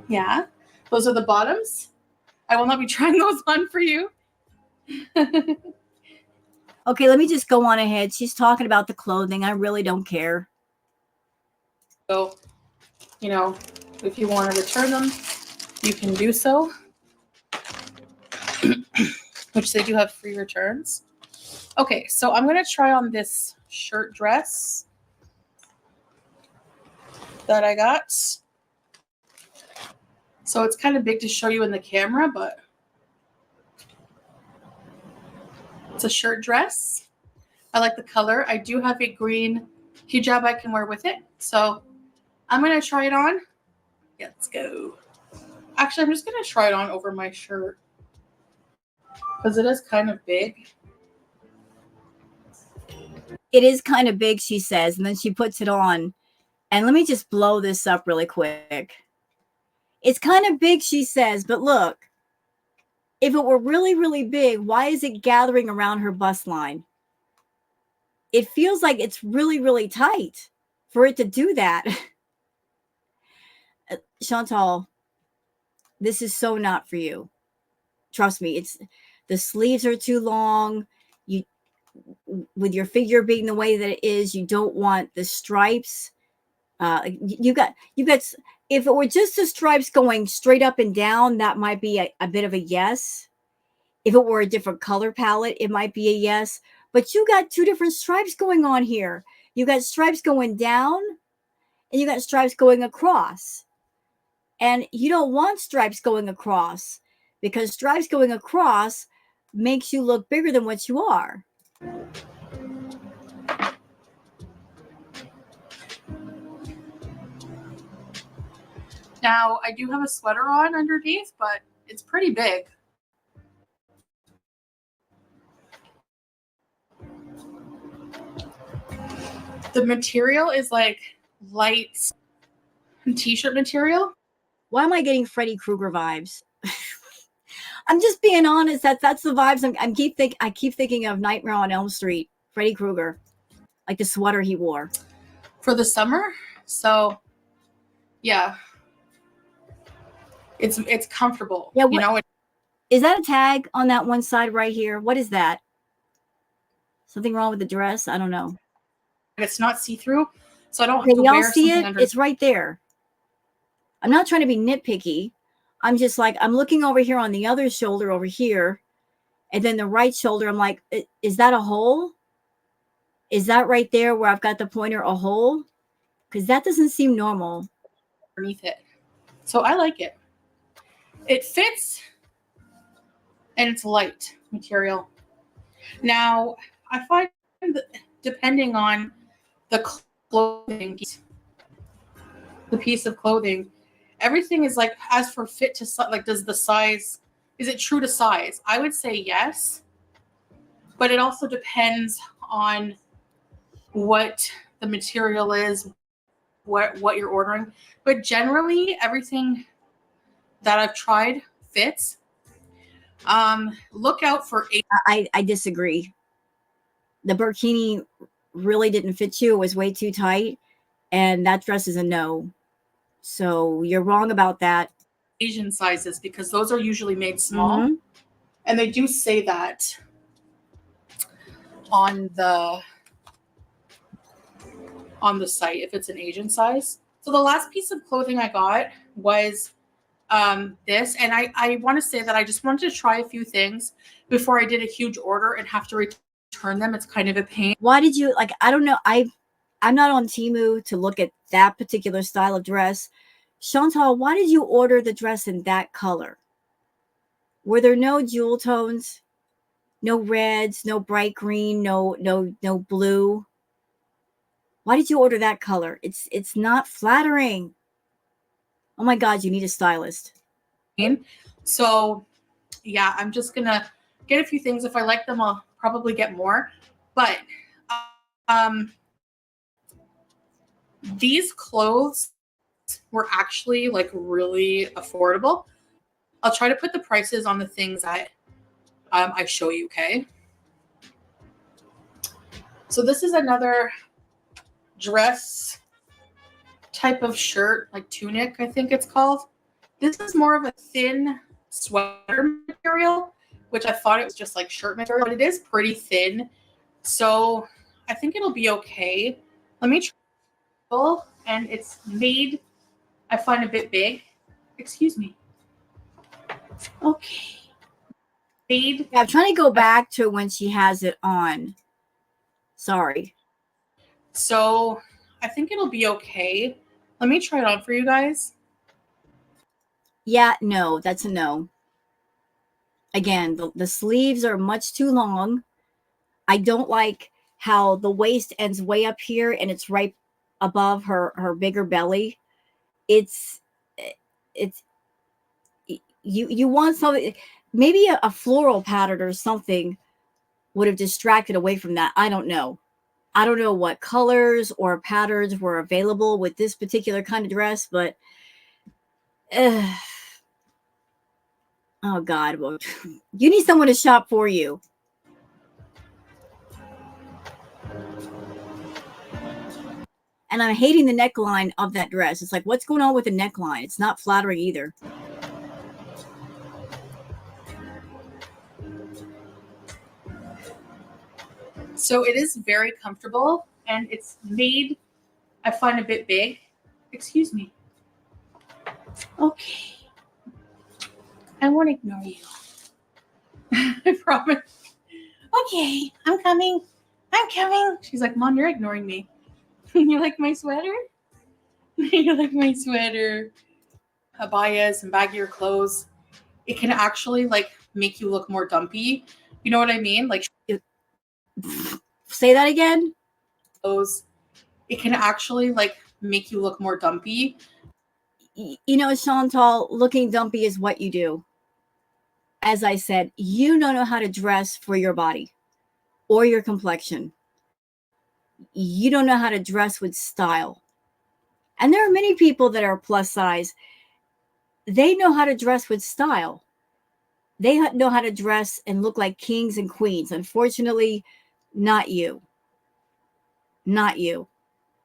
Yeah, those are the bottoms. I will not be trying those on for you. Okay, let me just go on ahead. She's talking about the clothing. I really don't care. So, you know, if you want to return them, you can do so. Which they do have free returns. Okay, so I'm going to try on this shirt dress that I got. So it's kind of big to show you in the camera, but it's a shirt dress. I like the color. I do have a green hijab I can wear with it. So I'm going to try it on. Yeah, let's go. Actually, I'm just going to try it on over my shirt because it is kind of big. It is kind of big, she says, and then she puts it on. And let me just blow this up really quick. It's kind of big, she says, but look, if it were really, really big, why is it gathering around her bust line? It feels like it's really, really tight for it to do that. Shantal, this is so not for you. Trust me, it's the sleeves are too long. You, with your figure being the way that it is, you don't want the stripes. You got. If it were just the stripes going straight up and down, that might be a bit of a yes. If it were a different color palette, it might be a yes. But you got two different stripes going on here. You got stripes going down and you got stripes going across. And you don't want stripes going across because stripes going across makes you look bigger than what you are. Now, I do have a sweater on underneath, but it's pretty big. The material is like light t-shirt material. Why am I getting Freddy Krueger vibes? I'm just being honest. That's the vibes. I keep thinking of Nightmare on Elm Street, Freddy Krueger, like the sweater he wore For the summer. So, yeah, it's comfortable. Yeah, you know. Is that a tag on that one side right here? What is that? Something wrong with the dress? I don't know. It's not see-through, so I don't have to y'all wear see something it? under. It's right there. I'm not trying to be nitpicky. I'm just like, I'm looking over here on the other shoulder over here, and then the right shoulder, I'm like, is that a hole? Is that right there where I've got the pointer a hole? Because that doesn't seem normal. Underneath it. So I like it. It fits and it's light material. Now, I find that depending on the clothing, the piece of clothing, everything is like, as for fit to, like, does the size, is it true to size? I would say yes, but it also depends on what the material is, what you're ordering. But generally, everything that I've tried fits. Look out for I disagree. The burkini really didn't fit you. It was way too tight, and that dress is a no. So you're wrong about that. Asian sizes because those are usually made small, and they do say that on the on the site if it's an Asian size. So the last piece of clothing I got was this, and I want to say that I just wanted to try a few things before I did a huge order and have to return them. It's kind of a pain. Why did you, like, I don't know. I'm not on Temu to look at that particular style of dress. Shantal, why did you order the dress in that color? Were there no jewel tones? No reds, no bright green, no blue? Why did you order that color? It's not flattering. Oh my God, you need a stylist. So yeah, I'm just gonna get a few things. If I like them, I'll probably get more. But these clothes were actually like really affordable. I'll try to put the prices on the things that I show you, okay? So this is another dress type of shirt, like tunic, I think it's called. This is more of a thin sweater material, which I thought it was just like shirt material, but it is pretty thin. So I think it'll be okay. Let me try. And it's made, I find, a bit big. Excuse me. Okay. Made. Yeah, I'm trying to go back to when she has it on. Sorry. So I think it'll be okay. Let me try it on for you guys. Yeah, no, that's a no. Again, the sleeves are much too long. I don't like how the waist ends way up here and it's right above her bigger belly. It's you want something, maybe a floral pattern or something would have distracted away from that. I don't know. I don't know what colors or patterns were available with this particular kind of dress, but oh God, well, you need someone to shop for you. And I'm hating the neckline of that dress. It's like, what's going on with the neckline? It's not flattering either. So it is very comfortable and it's made, I find, a bit big. Excuse me. Okay. I won't ignore you. I promise. Okay, I'm coming. I'm coming. She's like, Mom, you're ignoring me. You like my sweater? You like my sweater? Abayas and baggier clothes. It can actually like make you look more dumpy. You know what I mean? Like Say that again. Clothes. It can actually like make you look more dumpy. You know, Shantal, looking dumpy is what you do. As I said, you don't know how to dress for your body or your complexion. You don't know how to dress with style. And there are many people that are plus size. They know how to dress with style. They know how to dress and look like kings and queens. Unfortunately, not you. Not you.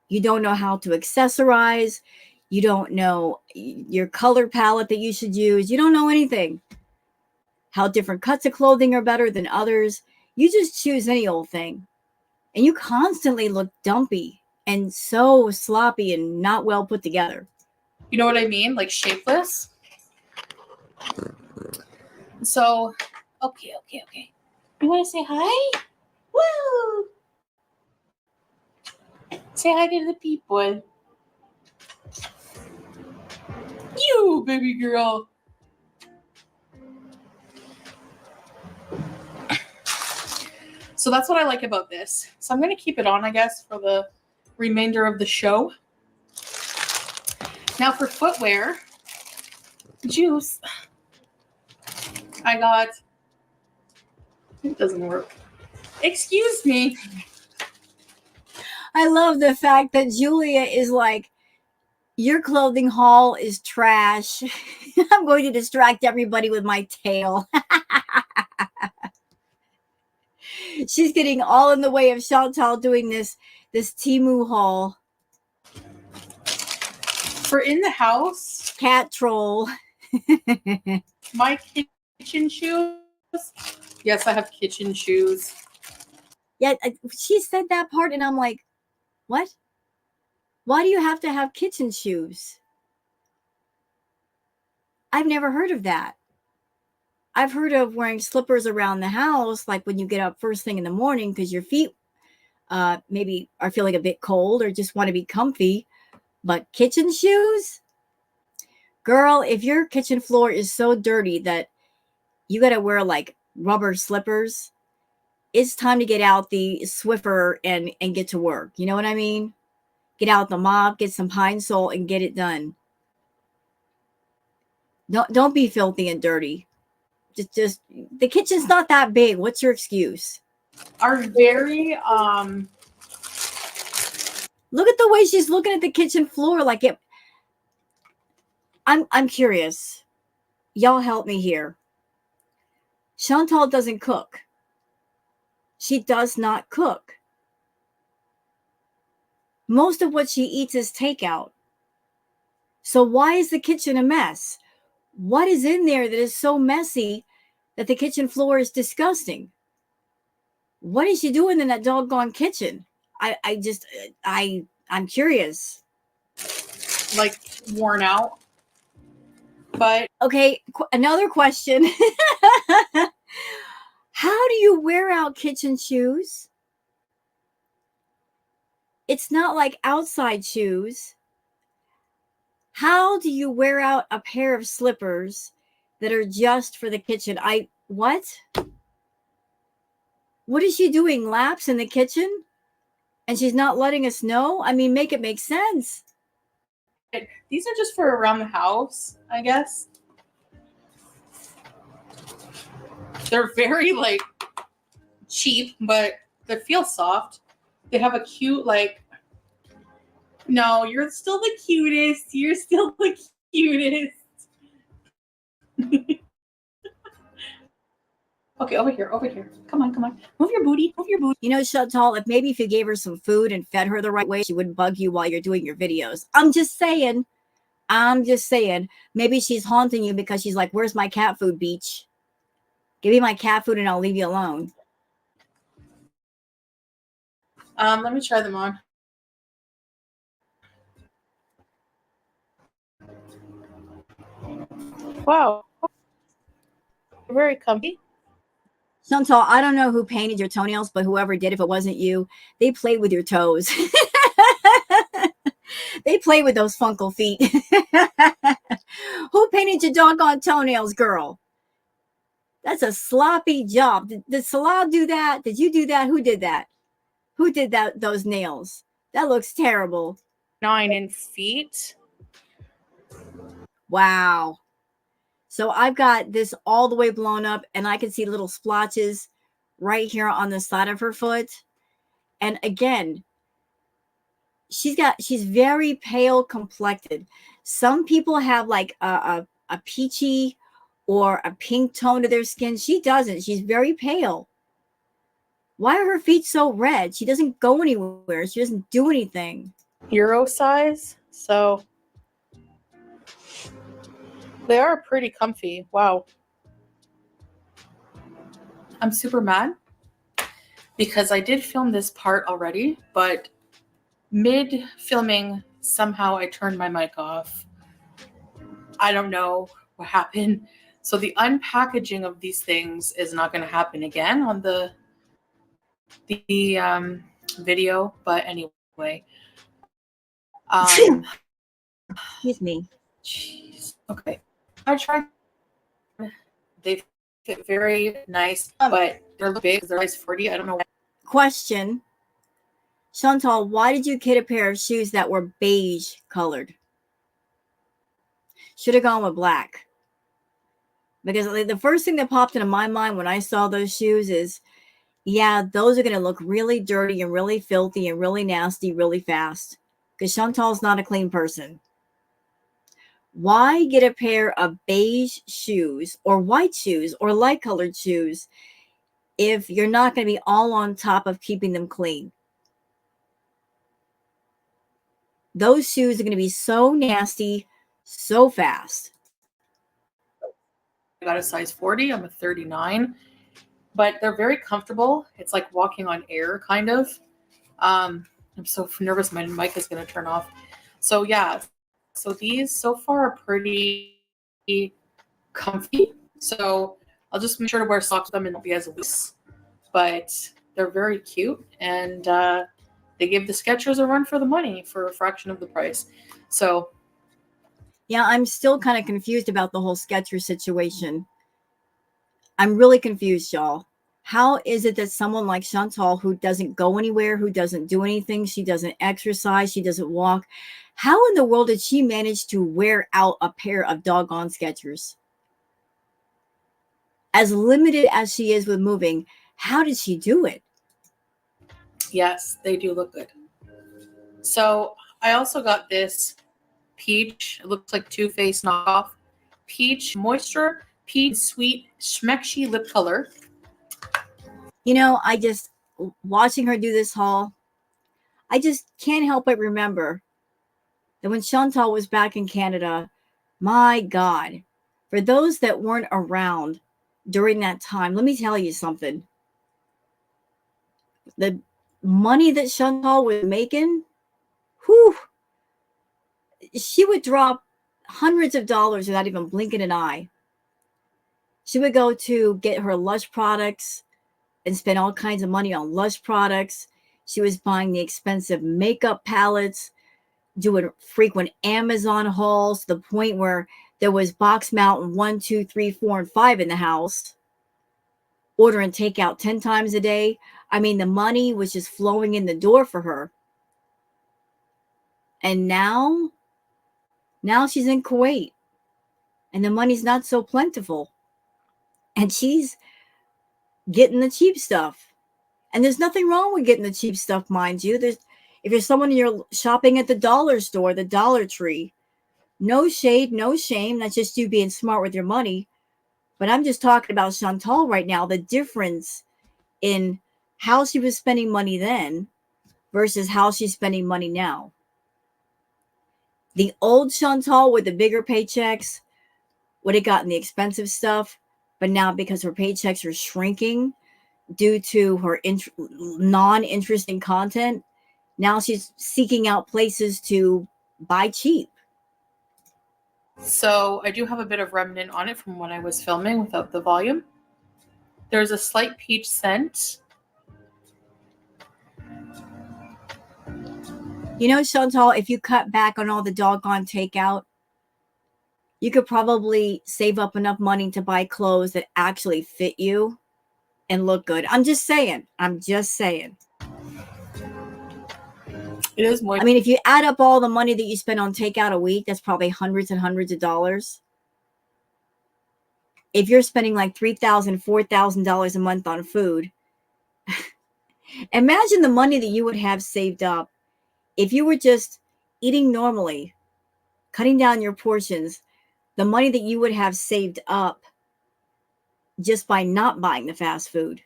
You don't know how to accessorize. You don't know your color palette that you should use. You don't know anything. How different cuts of clothing are better than others. You just choose any old thing. And you constantly look dumpy and so sloppy and not well put together. You know what I mean? Like shapeless. So, okay. You want to say hi? Woo! Say hi to the people. You, baby girl. So that's what I like about this. So I'm going to keep it on, I guess, for the remainder of the show. Now for footwear, juice. I got, it doesn't work. Excuse me. I love the fact that Julia is like, your clothing haul is trash. I'm going to distract everybody with my tail. She's getting all in the way of Shantal doing this Temu haul. For in the house, Cat troll. my kitchen shoes. Yes, I have kitchen shoes. Yeah, she said that part, and I'm like, what? Why do you have to have kitchen shoes? I've never heard of that. I've heard of wearing slippers around the house, like when you get up first thing in the morning because your feet maybe are feeling a bit cold or just want to be comfy. But kitchen shoes? Girl, if your kitchen floor is so dirty that you got to wear like rubber slippers, it's time to get out the Swiffer and get to work. You know what I mean? Get out the mop, get some Pine Sol, and get it done. Don't be filthy and dirty. Just the kitchen's not that big. What's your excuse? Are very Look at the way she's looking at the kitchen floor like it. I'm curious. Y'all help me here. Shantal doesn't cook. She does not cook. Most of what she eats is takeout. So why is the kitchen a mess? What is in there that is so messy that the kitchen floor is disgusting? What is she doing in that doggone kitchen? I'm curious. like worn out. But Okay, another question. How do you wear out kitchen shoes? It's not like outside shoes. How do you wear out a pair of slippers that are just for the kitchen? What? What is she doing? Laps in the kitchen? And she's not letting us know? I mean, make it make sense. these are just for around the house, I guess. They're very like cheap, but they feel soft. They have a cute like. No, you're still the cutest. You're still the cutest. Okay, over here, over here. Come on, come on. Move your booty, move your booty. You know, Chantal, if you gave her some food and fed her the right way, she wouldn't bug you while you're doing your videos. I'm just saying. Maybe she's haunting you because she's like, where's my cat food, Beach? Give me my cat food and I'll leave you alone. Let me try them on. Wow. Very comfy. Chantal, I don't know who painted your toenails, but whoever did, if it wasn't you, they played with your toes. They play with those funkle feet. Who painted your doggone toenails, girl? That's a sloppy job. Did Salah do that? Did you do that? Who did that? Who did that? Those nails? That looks terrible. 9 in feet. Wow. So I've got this all the way blown up, and I can see little splotches right here on the side of her foot. And again, she's very pale complected. Some people have like a peachy or a pink tone to their skin. She doesn't. She's very pale. Why are her feet so red? She doesn't go anywhere. She doesn't do anything. Euro size, so they are pretty comfy. Wow. I'm super mad because I did film this part already, but mid filming, somehow I turned my mic off. I don't know what happened. So the unpackaging of these things is not going to happen again on the video. But anyway, Excuse me. Jeez. Okay, I tried. They fit very nice, but they're big. They're size 40. I don't know. Question. Chantal, why did you get a pair of shoes that were beige colored? Should have gone with black. Because the first thing that popped into my mind when I saw those shoes is, yeah, those are going to look really dirty and really filthy and really nasty really fast. Because Chantal's not a clean person. Why get a pair of beige shoes or white shoes or light colored shoes if you're not going to be all on top of keeping them clean? Those shoes are going to be so nasty so fast. I got a size 40. I'm a 39, but they're very comfortable. It's like walking on air, kind of. I'm so nervous my mic is going to turn off. So yeah, so these so far are pretty comfy. So I'll just make sure to wear socks with them and not be as loose. But they're very cute, and they give the Skechers a run for the money for a fraction of the price. So yeah, I'm still kind of confused about the whole Skechers situation. I'm really confused, y'all. How is it that someone like Shantal, who doesn't go anywhere, who doesn't do anything, she doesn't exercise, she doesn't walk, how in the world did she manage to wear out a pair of doggone Skechers? As limited as she is with moving, how did she do it? yes, they do look good. So I also got this peach. It looks like Too Faced knockoff. Peach moisture, peach sweet schmeckshy lip color. You know, watching her do this haul, I just can't help but remember that when Chantal was back in Canada, my God, for those that weren't around during that time, let me tell you something. The money that Chantal was making, whew, she would drop hundreds of dollars without even blinking an eye. She would go to get her Lush products and spend all kinds of money on Lush products. She was buying the expensive makeup palettes, doing frequent Amazon hauls to the point where there was Box Mountain 1, 2, 3, 4, and 5 in the house, ordering takeout 10 times a day. I mean, the money was just flowing in the door for her. And now she's in Kuwait and the money's not so plentiful. And she's getting the cheap stuff. And there's nothing wrong with getting the cheap stuff, mind you. If you're someone and you're shopping at the dollar store, the Dollar Tree, no shade, no shame. That's just you being smart with your money. But I'm just talking about Chantal right now, the difference in how she was spending money then versus how she's spending money now. The old Chantal with the bigger paychecks would have gotten the expensive stuff, but now because her paychecks are shrinking due to her non-interesting content, now she's seeking out places to buy cheap. So I do have a bit of remnant on it from when I was filming without the volume. There's a slight peach scent. You know, Chantal, if you cut back on all the doggone takeout, you could probably save up enough money to buy clothes that actually fit you and look good. I'm just saying. It is moist. I mean, if you add up all the money that you spend on takeout a week, that's probably hundreds and hundreds of dollars. If you're spending like $3,000, $4,000 a month on food, imagine the money that you would have saved up if you were just eating normally, cutting down your portions, the money that you would have saved up just by not buying the fast food.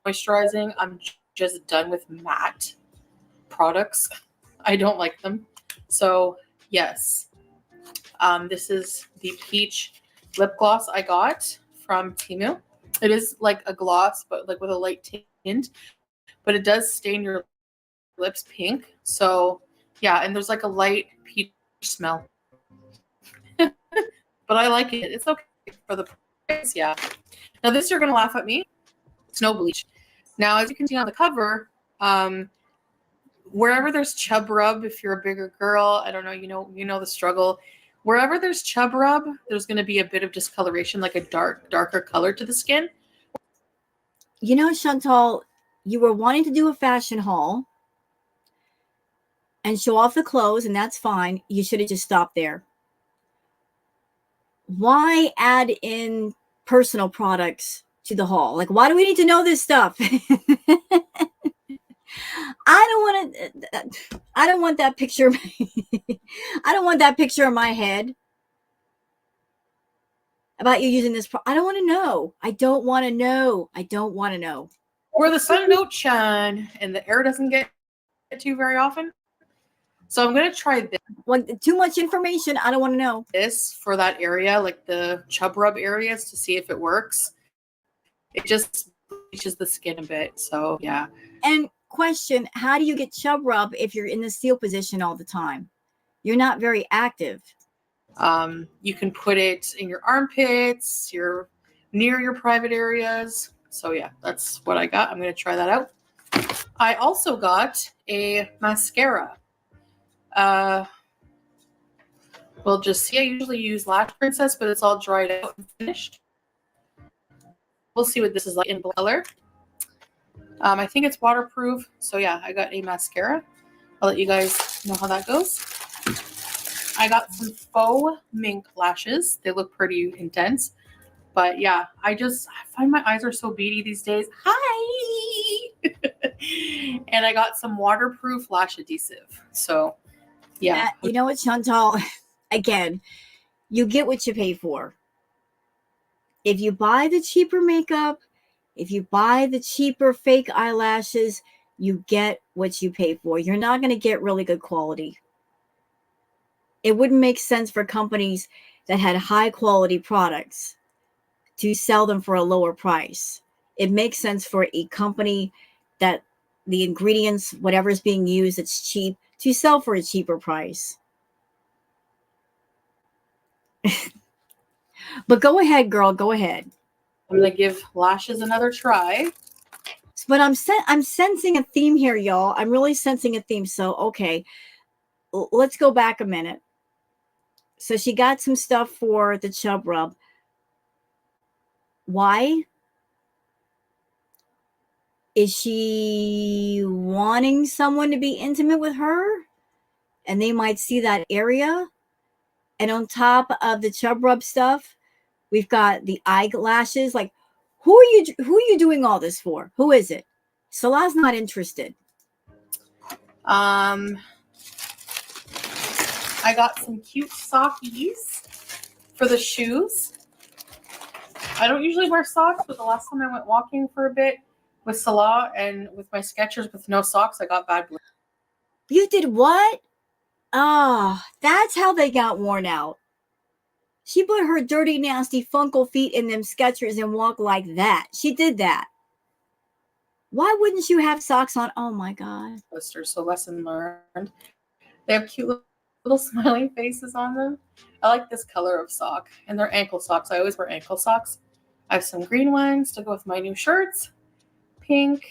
Moisturizing. I'm just done with matte products. I don't like them. So yes, this is the peach lip gloss I got from Temu. It is like a gloss, but like with a light tint, but it does stain your lips pink. So yeah, and there's like a light peach smell. But I like it. It's okay for the price. Yeah. Now this, you're gonna laugh at me. Snow bleach. Now, as you can see on the cover, wherever there's chub rub, if you're a bigger girl, I don't know, you know the struggle. Wherever there's chub rub, there's going to be a bit of discoloration, like a darker color to the skin. You know, Chantal, you were wanting to do a fashion haul and show off the clothes, and that's fine. You should have just stopped there. Why add in personal products to the haul? Like, why do we need to know this stuff? I don't want that picture. I don't want that picture in my head about you using this. I don't want to know. I don't want to know. I don't want to know. Where the sun don't shine and the air doesn't get to very often. So I'm going to try this. Well, too much information. I don't want to know. This for that area, like the chub rub areas, to see if it works. It just bleaches the skin a bit. So yeah. And question, how do you get chub rub if you're in the seal position all the time? You're not very active. You can put it in your armpits, near your private areas. So yeah, that's what I got. I'm going to try that out. I also got a mascara. We'll just see. I usually use Lash Princess, but it's all dried out and finished. We'll see what this is like in color. I think it's waterproof. So yeah, I got a mascara. I'll let you guys know how that goes. I got some faux mink lashes. They look pretty intense. But yeah, I find my eyes are so beady these days. Hi! And I got some waterproof lash adhesive. So yeah. You know what, Shantal? Again, you get what you pay for. If you buy the cheaper makeup, if you buy the cheaper fake eyelashes, you get what you pay for. You're not going to get really good quality. It wouldn't make sense for companies that had high quality products to sell them for a lower price. It makes sense for a company that the ingredients, whatever is being used, it's cheap, to sell for a cheaper price. But go ahead, girl, go ahead. I'm going to give lashes another try. But I'm sensing a theme here, y'all. I'm really sensing a theme. So, okay, let's go back a minute. So she got some stuff for the chub rub. Why? Is she wanting someone to be intimate with her? And they might see that area? And on top of the chub rub stuff, we've got the eyelashes. Like, who are you doing all this for? Who is it? Salah's not interested. I got some cute sockies for the shoes. I don't usually wear socks, but the last time I went walking for a bit with Salah and with my Skechers with no socks, I got bad. You did what? Oh, that's how they got worn out. She put her dirty, nasty, funkle feet in them Skechers and walked like that. She did that. Why wouldn't you have socks on? Oh, my God. So lesson learned. They have cute little smiling faces on them. I like this color of sock. And they're ankle socks. I always wear ankle socks. I have some green ones to go with my new shirts. Pink,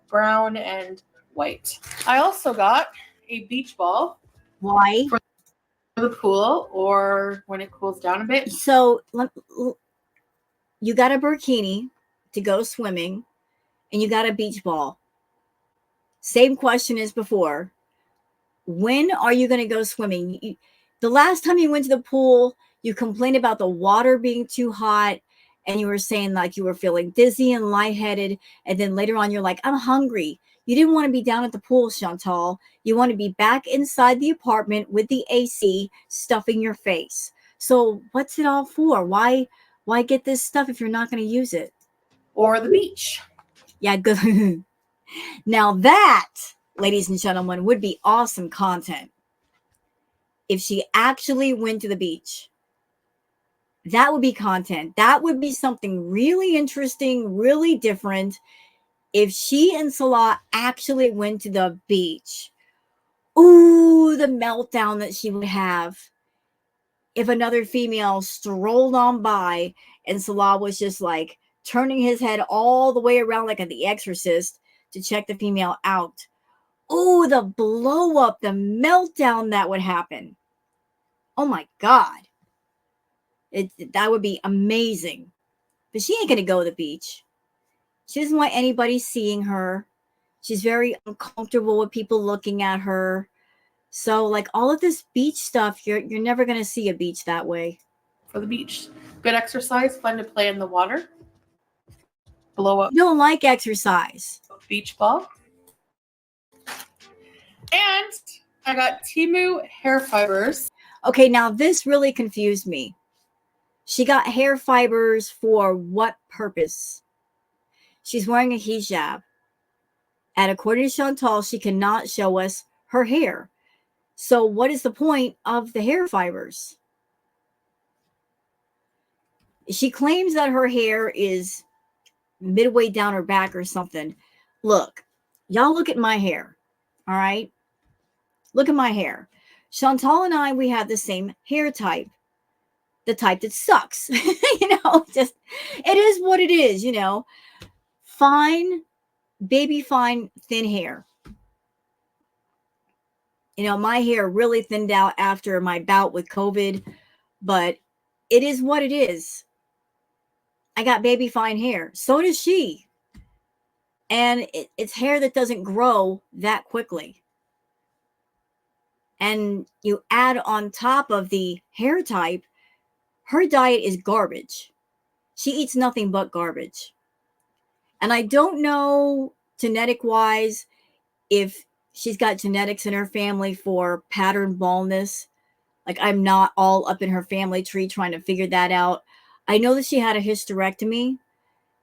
brown, and white. I also got a beach ball. Why? For the pool or when it cools down a bit. So you got a bikini to go swimming and you got a beach ball. Same question as before. When are you going to go swimming? The last time you went to the pool, you complained about the water being too hot and you were saying like you were feeling dizzy and lightheaded. And then later on, you're like, I'm hungry. You didn't want to be down at the pool, Shantal. You want to be back inside the apartment with the AC stuffing your face. So what's it all for? Why get this stuff if you're not going to use it? Or the beach. Yeah, good. Now that, ladies and gentlemen, would be awesome content. If she actually went to the beach, that would be content. That would be something really interesting, really different. If she and Salah actually went to the beach, ooh, the meltdown that she would have if another female strolled on by and Salah was just like turning his head all the way around like at The Exorcist to check the female out. Ooh, the blow up, the meltdown that would happen. Oh my God. That would be amazing. But she ain't going to go to the beach. She doesn't want anybody seeing her. She's very uncomfortable with people looking at her. So, like all of this beach stuff, you're never going to see a beach that way. For the beach. Good exercise, fun to play in the water. Blow up. You don't like exercise. Beach ball. And I got Temu hair fibers. Okay, now this really confused me. She got hair fibers for what purpose? She's wearing a hijab. And according to Shantal, she cannot show us her hair. So what is the point of the hair fibers? She claims that her hair is midway down her back or something. Look, Y'all look at my hair. All right. Look at my hair. Shantal and I, we have the same hair type. The type that sucks. Just it is what it is, Fine, baby fine, thin hair. My hair really thinned out after my bout with COVID, but it is what it is. I got baby fine hair. So does she. And it's hair that doesn't grow that quickly. And you add on top of the hair type, her diet is garbage. She eats nothing but garbage. And I don't know genetic wise if she's got genetics in her family for pattern baldness. Like, I'm not all up in her family tree trying to figure that out. I know that she had a hysterectomy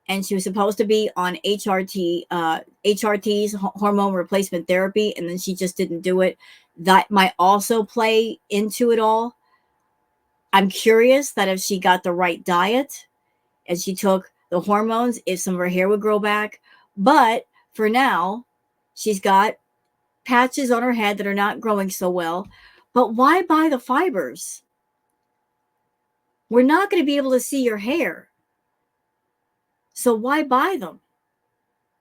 and she was supposed to be on HRTs, hormone replacement therapy, and then she just didn't do it. That might also play into it all. I'm curious that if she got the right diet and she took the hormones, if some of her hair would grow back. But for now, she's got patches on her head that are not growing so well. But why buy the fibers? We're not going to be able to see your hair. So why buy them?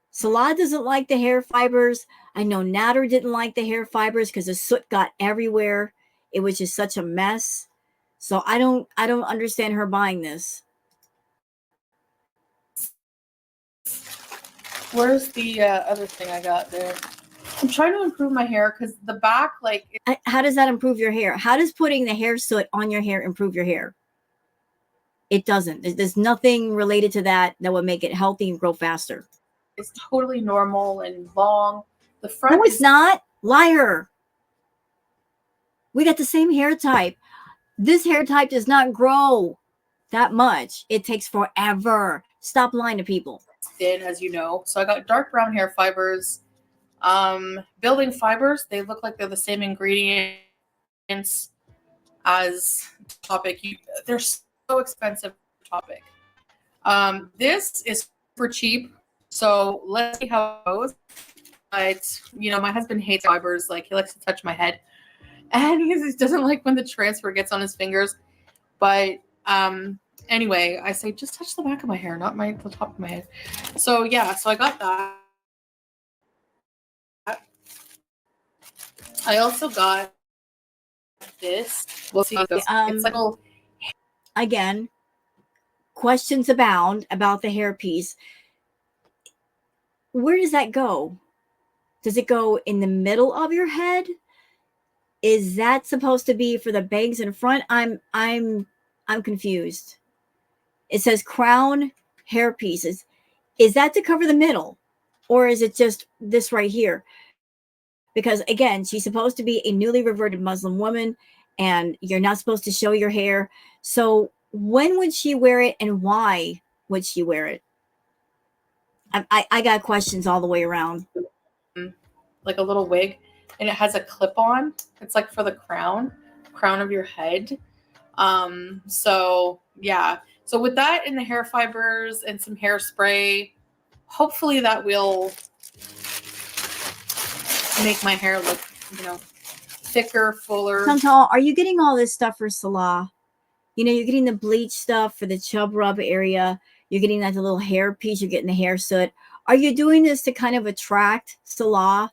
Salah doesn't like the hair fibers. I know Natter didn't like the hair fibers because the soot got everywhere. It was just such a mess. So I don't understand her buying this. Where's the other thing I got there? I'm trying to improve my hair because the back, how does that improve your hair? How does putting the hair soot on your hair improve your hair? It doesn't. There's nothing related to that would make it healthy and grow faster. It's totally normal and long. The front. No, it's not. Liar. We got the same hair type. This hair type does not grow that much. It takes forever. Stop lying to people. Thin, as you know. So I got dark brown hair fibers. Building fibers, they look like they're the same ingredients as topic. They're so expensive topic. This is super cheap. So let's see how it goes. But my husband hates fibers. Like, he likes to touch my head. And he doesn't like when the transfer gets on his fingers. But anyway, I say just touch the back of my hair, not the top of my head. So yeah, so I got that. I also got this. We'll see how it goes. It's like again, questions abound about the hair piece. Where does that go? Does it go in the middle of your head? Is that supposed to be for the bangs in front? I'm confused. It says crown hair pieces. Is that to cover the middle? Or is it just this right here? Because again, she's supposed to be a newly reverted Muslim woman and you're not supposed to show your hair. So when would she wear it and why would she wear it? I got questions all the way around. Like a little wig, and it has a clip on. It's like for the crown of your head. So yeah. So with that and the hair fibers and some hairspray, hopefully that will make my hair look, thicker, fuller. Shantal, are you getting all this stuff for Salah? You're getting the bleach stuff for the chub rub area. You're getting that little hair piece. You're getting the hair soot. Are you doing this to kind of attract Salah?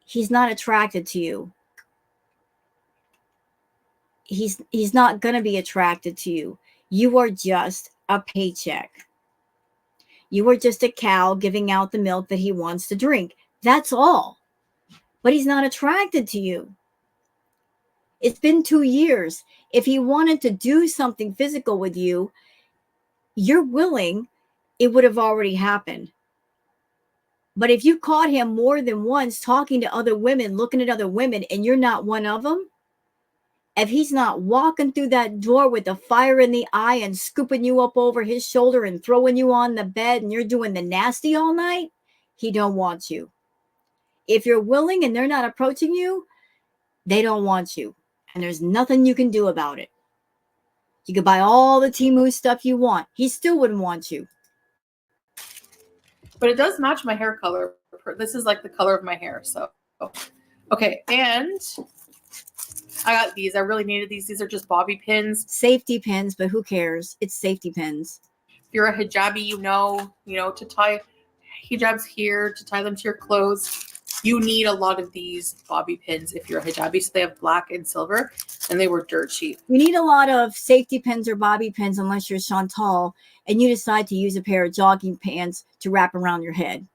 He's not attracted to you. He's not going to be attracted to you. You are just a paycheck. You are just a cow giving out the milk that he wants to drink. That's all. But he's not attracted to you. It's been 2 years. If he wanted to do something physical with you, you're willing, it would have already happened. But if you caught him more than once talking to other women, looking at other women, and you're not one of them, if he's not walking through that door with a fire in the eye and scooping you up over his shoulder and throwing you on the bed and you're doing the nasty all night, he don't want you. If you're willing and they're not approaching you, they don't want you. And there's nothing you can do about it. You could buy all the Temu stuff you want. He still wouldn't want you. But it does match my hair color this is like the color of my hair. So, okay. And I got these. I really needed these. These are just bobby pins. Safety pins, but who cares? It's safety pins. If you're a hijabi, you know, to tie hijabs here, to tie them to your clothes. You need a lot of these bobby pins if you're a hijabi. So they have black and silver, and they were dirt cheap. You need a lot of safety pins or bobby pins unless you're Shantal and you decide to use a pair of jogging pants to wrap around your head.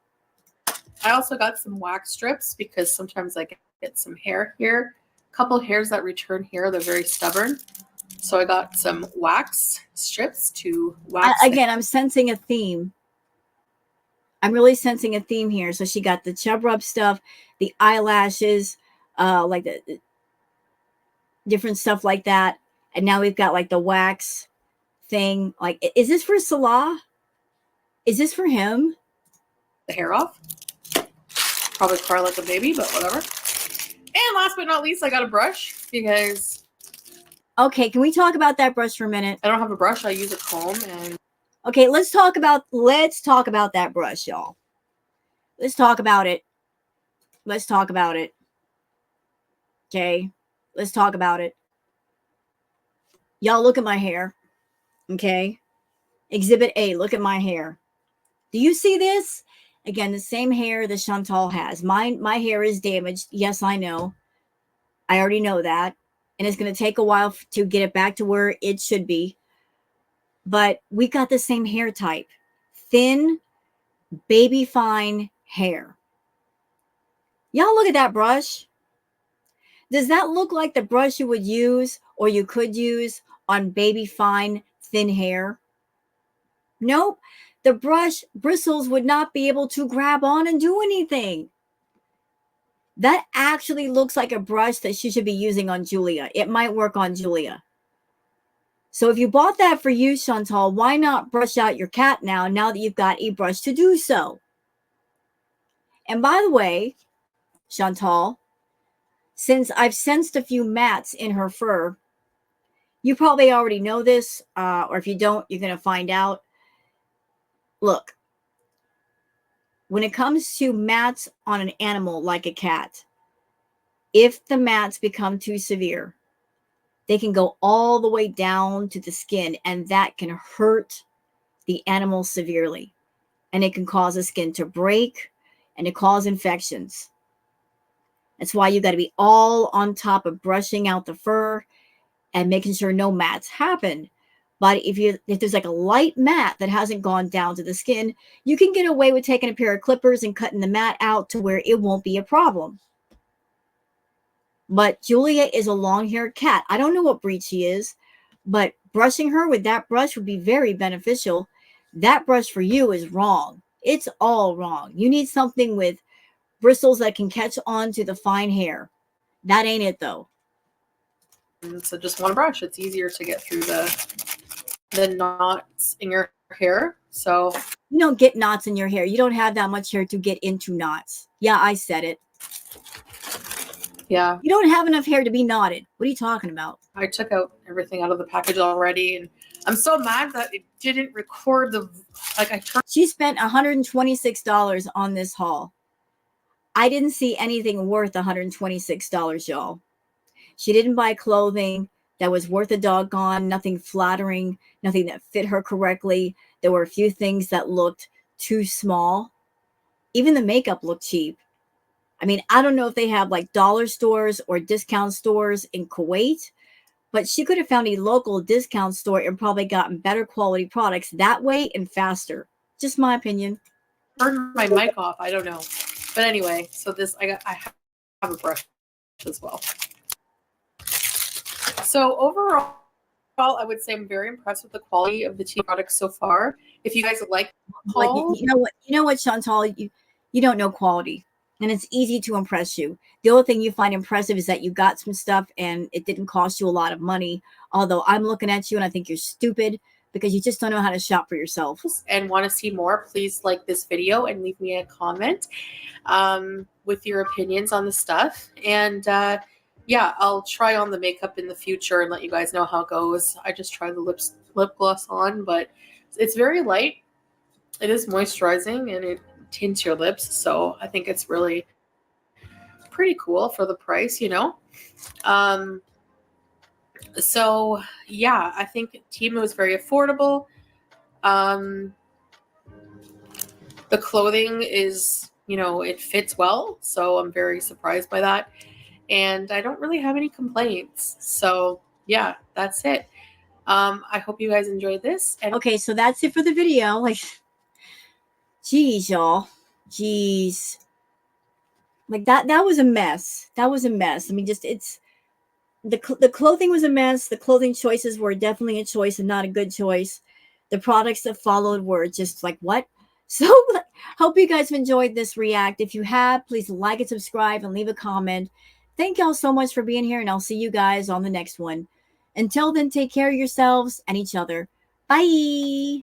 I also got some wax strips because sometimes I get some hair here. A couple hairs that return here, they're very stubborn. So I got some wax strips to wax. Again, I'm sensing a theme. I'm really sensing a theme here. So she got the chub rub stuff, the eyelashes, like the different stuff like that. And now we've got like the wax thing. Like, is this for Salah? Is this for him? The hair off. Probably cry like a baby, but whatever. And last but not least, I got a brush because... Okay, can we talk about that brush for a minute? I don't have a brush. I use a comb and... Okay, let's talk about that brush, y'all. Let's talk about it. Let's talk about it. Okay, let's talk about it. Y'all look at my hair. Okay, Exhibit A, look at my hair. Do you see this? Again, the same hair that Shantal has. My hair is damaged. Yes, I know. I already know that. And it's going to take a while to get it back to where it should be. But we got the same hair type. Thin, baby fine hair. Y'all look at that brush. Does that look like the brush you would use or you could use on baby fine, thin hair? Nope. The brush bristles would not be able to grab on and do anything. That actually looks like a brush that she should be using on Julia. It might work on Julia. So if you bought that for you, Shantal, why not brush out your cat now that you've got a brush to do so? And by the way, Shantal, since I've sensed a few mats in her fur, you probably already know this, or if you don't, you're going to find out. Look, when it comes to mats on an animal like a cat, if the mats become too severe, they can go all the way down to the skin, and that can hurt the animal severely. And it can cause the skin to break and to cause infections. That's why you got to be all on top of brushing out the fur and making sure no mats happen. But if there's like a light mat that hasn't gone down to the skin, you can get away with taking a pair of clippers and cutting the mat out to where it won't be a problem. But Julia is a long-haired cat. I don't know what breed she is, but brushing her with that brush would be very beneficial. That brush for you is wrong. It's all wrong. You need something with bristles that can catch on to the fine hair. That ain't it, though. So just one brush. It's easier to get through the knots in your hair. So you don't get knots in your hair. You don't have that much hair to get into knots. Yeah, I said it. Yeah. You don't have enough hair to be knotted. What are you talking about? I took out everything out of the package already, and I'm so mad that it didn't record She spent $126 on this haul. I didn't see anything worth $126, y'all. She didn't buy clothing that was worth a doggone, nothing flattering, nothing that fit her correctly. There were a few things that looked too small. Even the makeup looked cheap. I mean, I don't know if they have like dollar stores or discount stores in Kuwait, but she could have found a local discount store and probably gotten better quality products that way and faster. Just my opinion. Turned my mic off. I don't know. But anyway, so I have a brush as well. So overall, I would say I'm very impressed with the quality of the tea products so far. If you guys like haul, you know what, Shantal, you don't know quality, and it's easy to impress you. The only thing you find impressive is that you got some stuff and it didn't cost you a lot of money. Although I'm looking at you and I think you're stupid because you just don't know how to shop for yourself. And want to see more, please like this video and leave me a comment with your opinions on the stuff. And yeah, I'll try on the makeup in the future and let you guys know how it goes. I just tried the lip gloss on, but it's very light. It is moisturizing and it tint your lips. So I think it's really pretty cool for the price, you know. So yeah, I think Temu is very affordable. The clothing is, you know, it fits well, so I'm very surprised by that. And I don't really have any complaints. So yeah, that's it. I hope you guys enjoyed this. And okay, so that's it for the video. Like, geez, y'all. Geez. Like that was a mess. That was a mess. I mean, just it's the clothing was a mess. The clothing choices were definitely a choice and not a good choice. The products that followed were just like what? So hope you guys have enjoyed this react. If you have, please like and subscribe and leave a comment. Thank y'all so much for being here, and I'll see you guys on the next one. Until then, take care of yourselves and each other. Bye.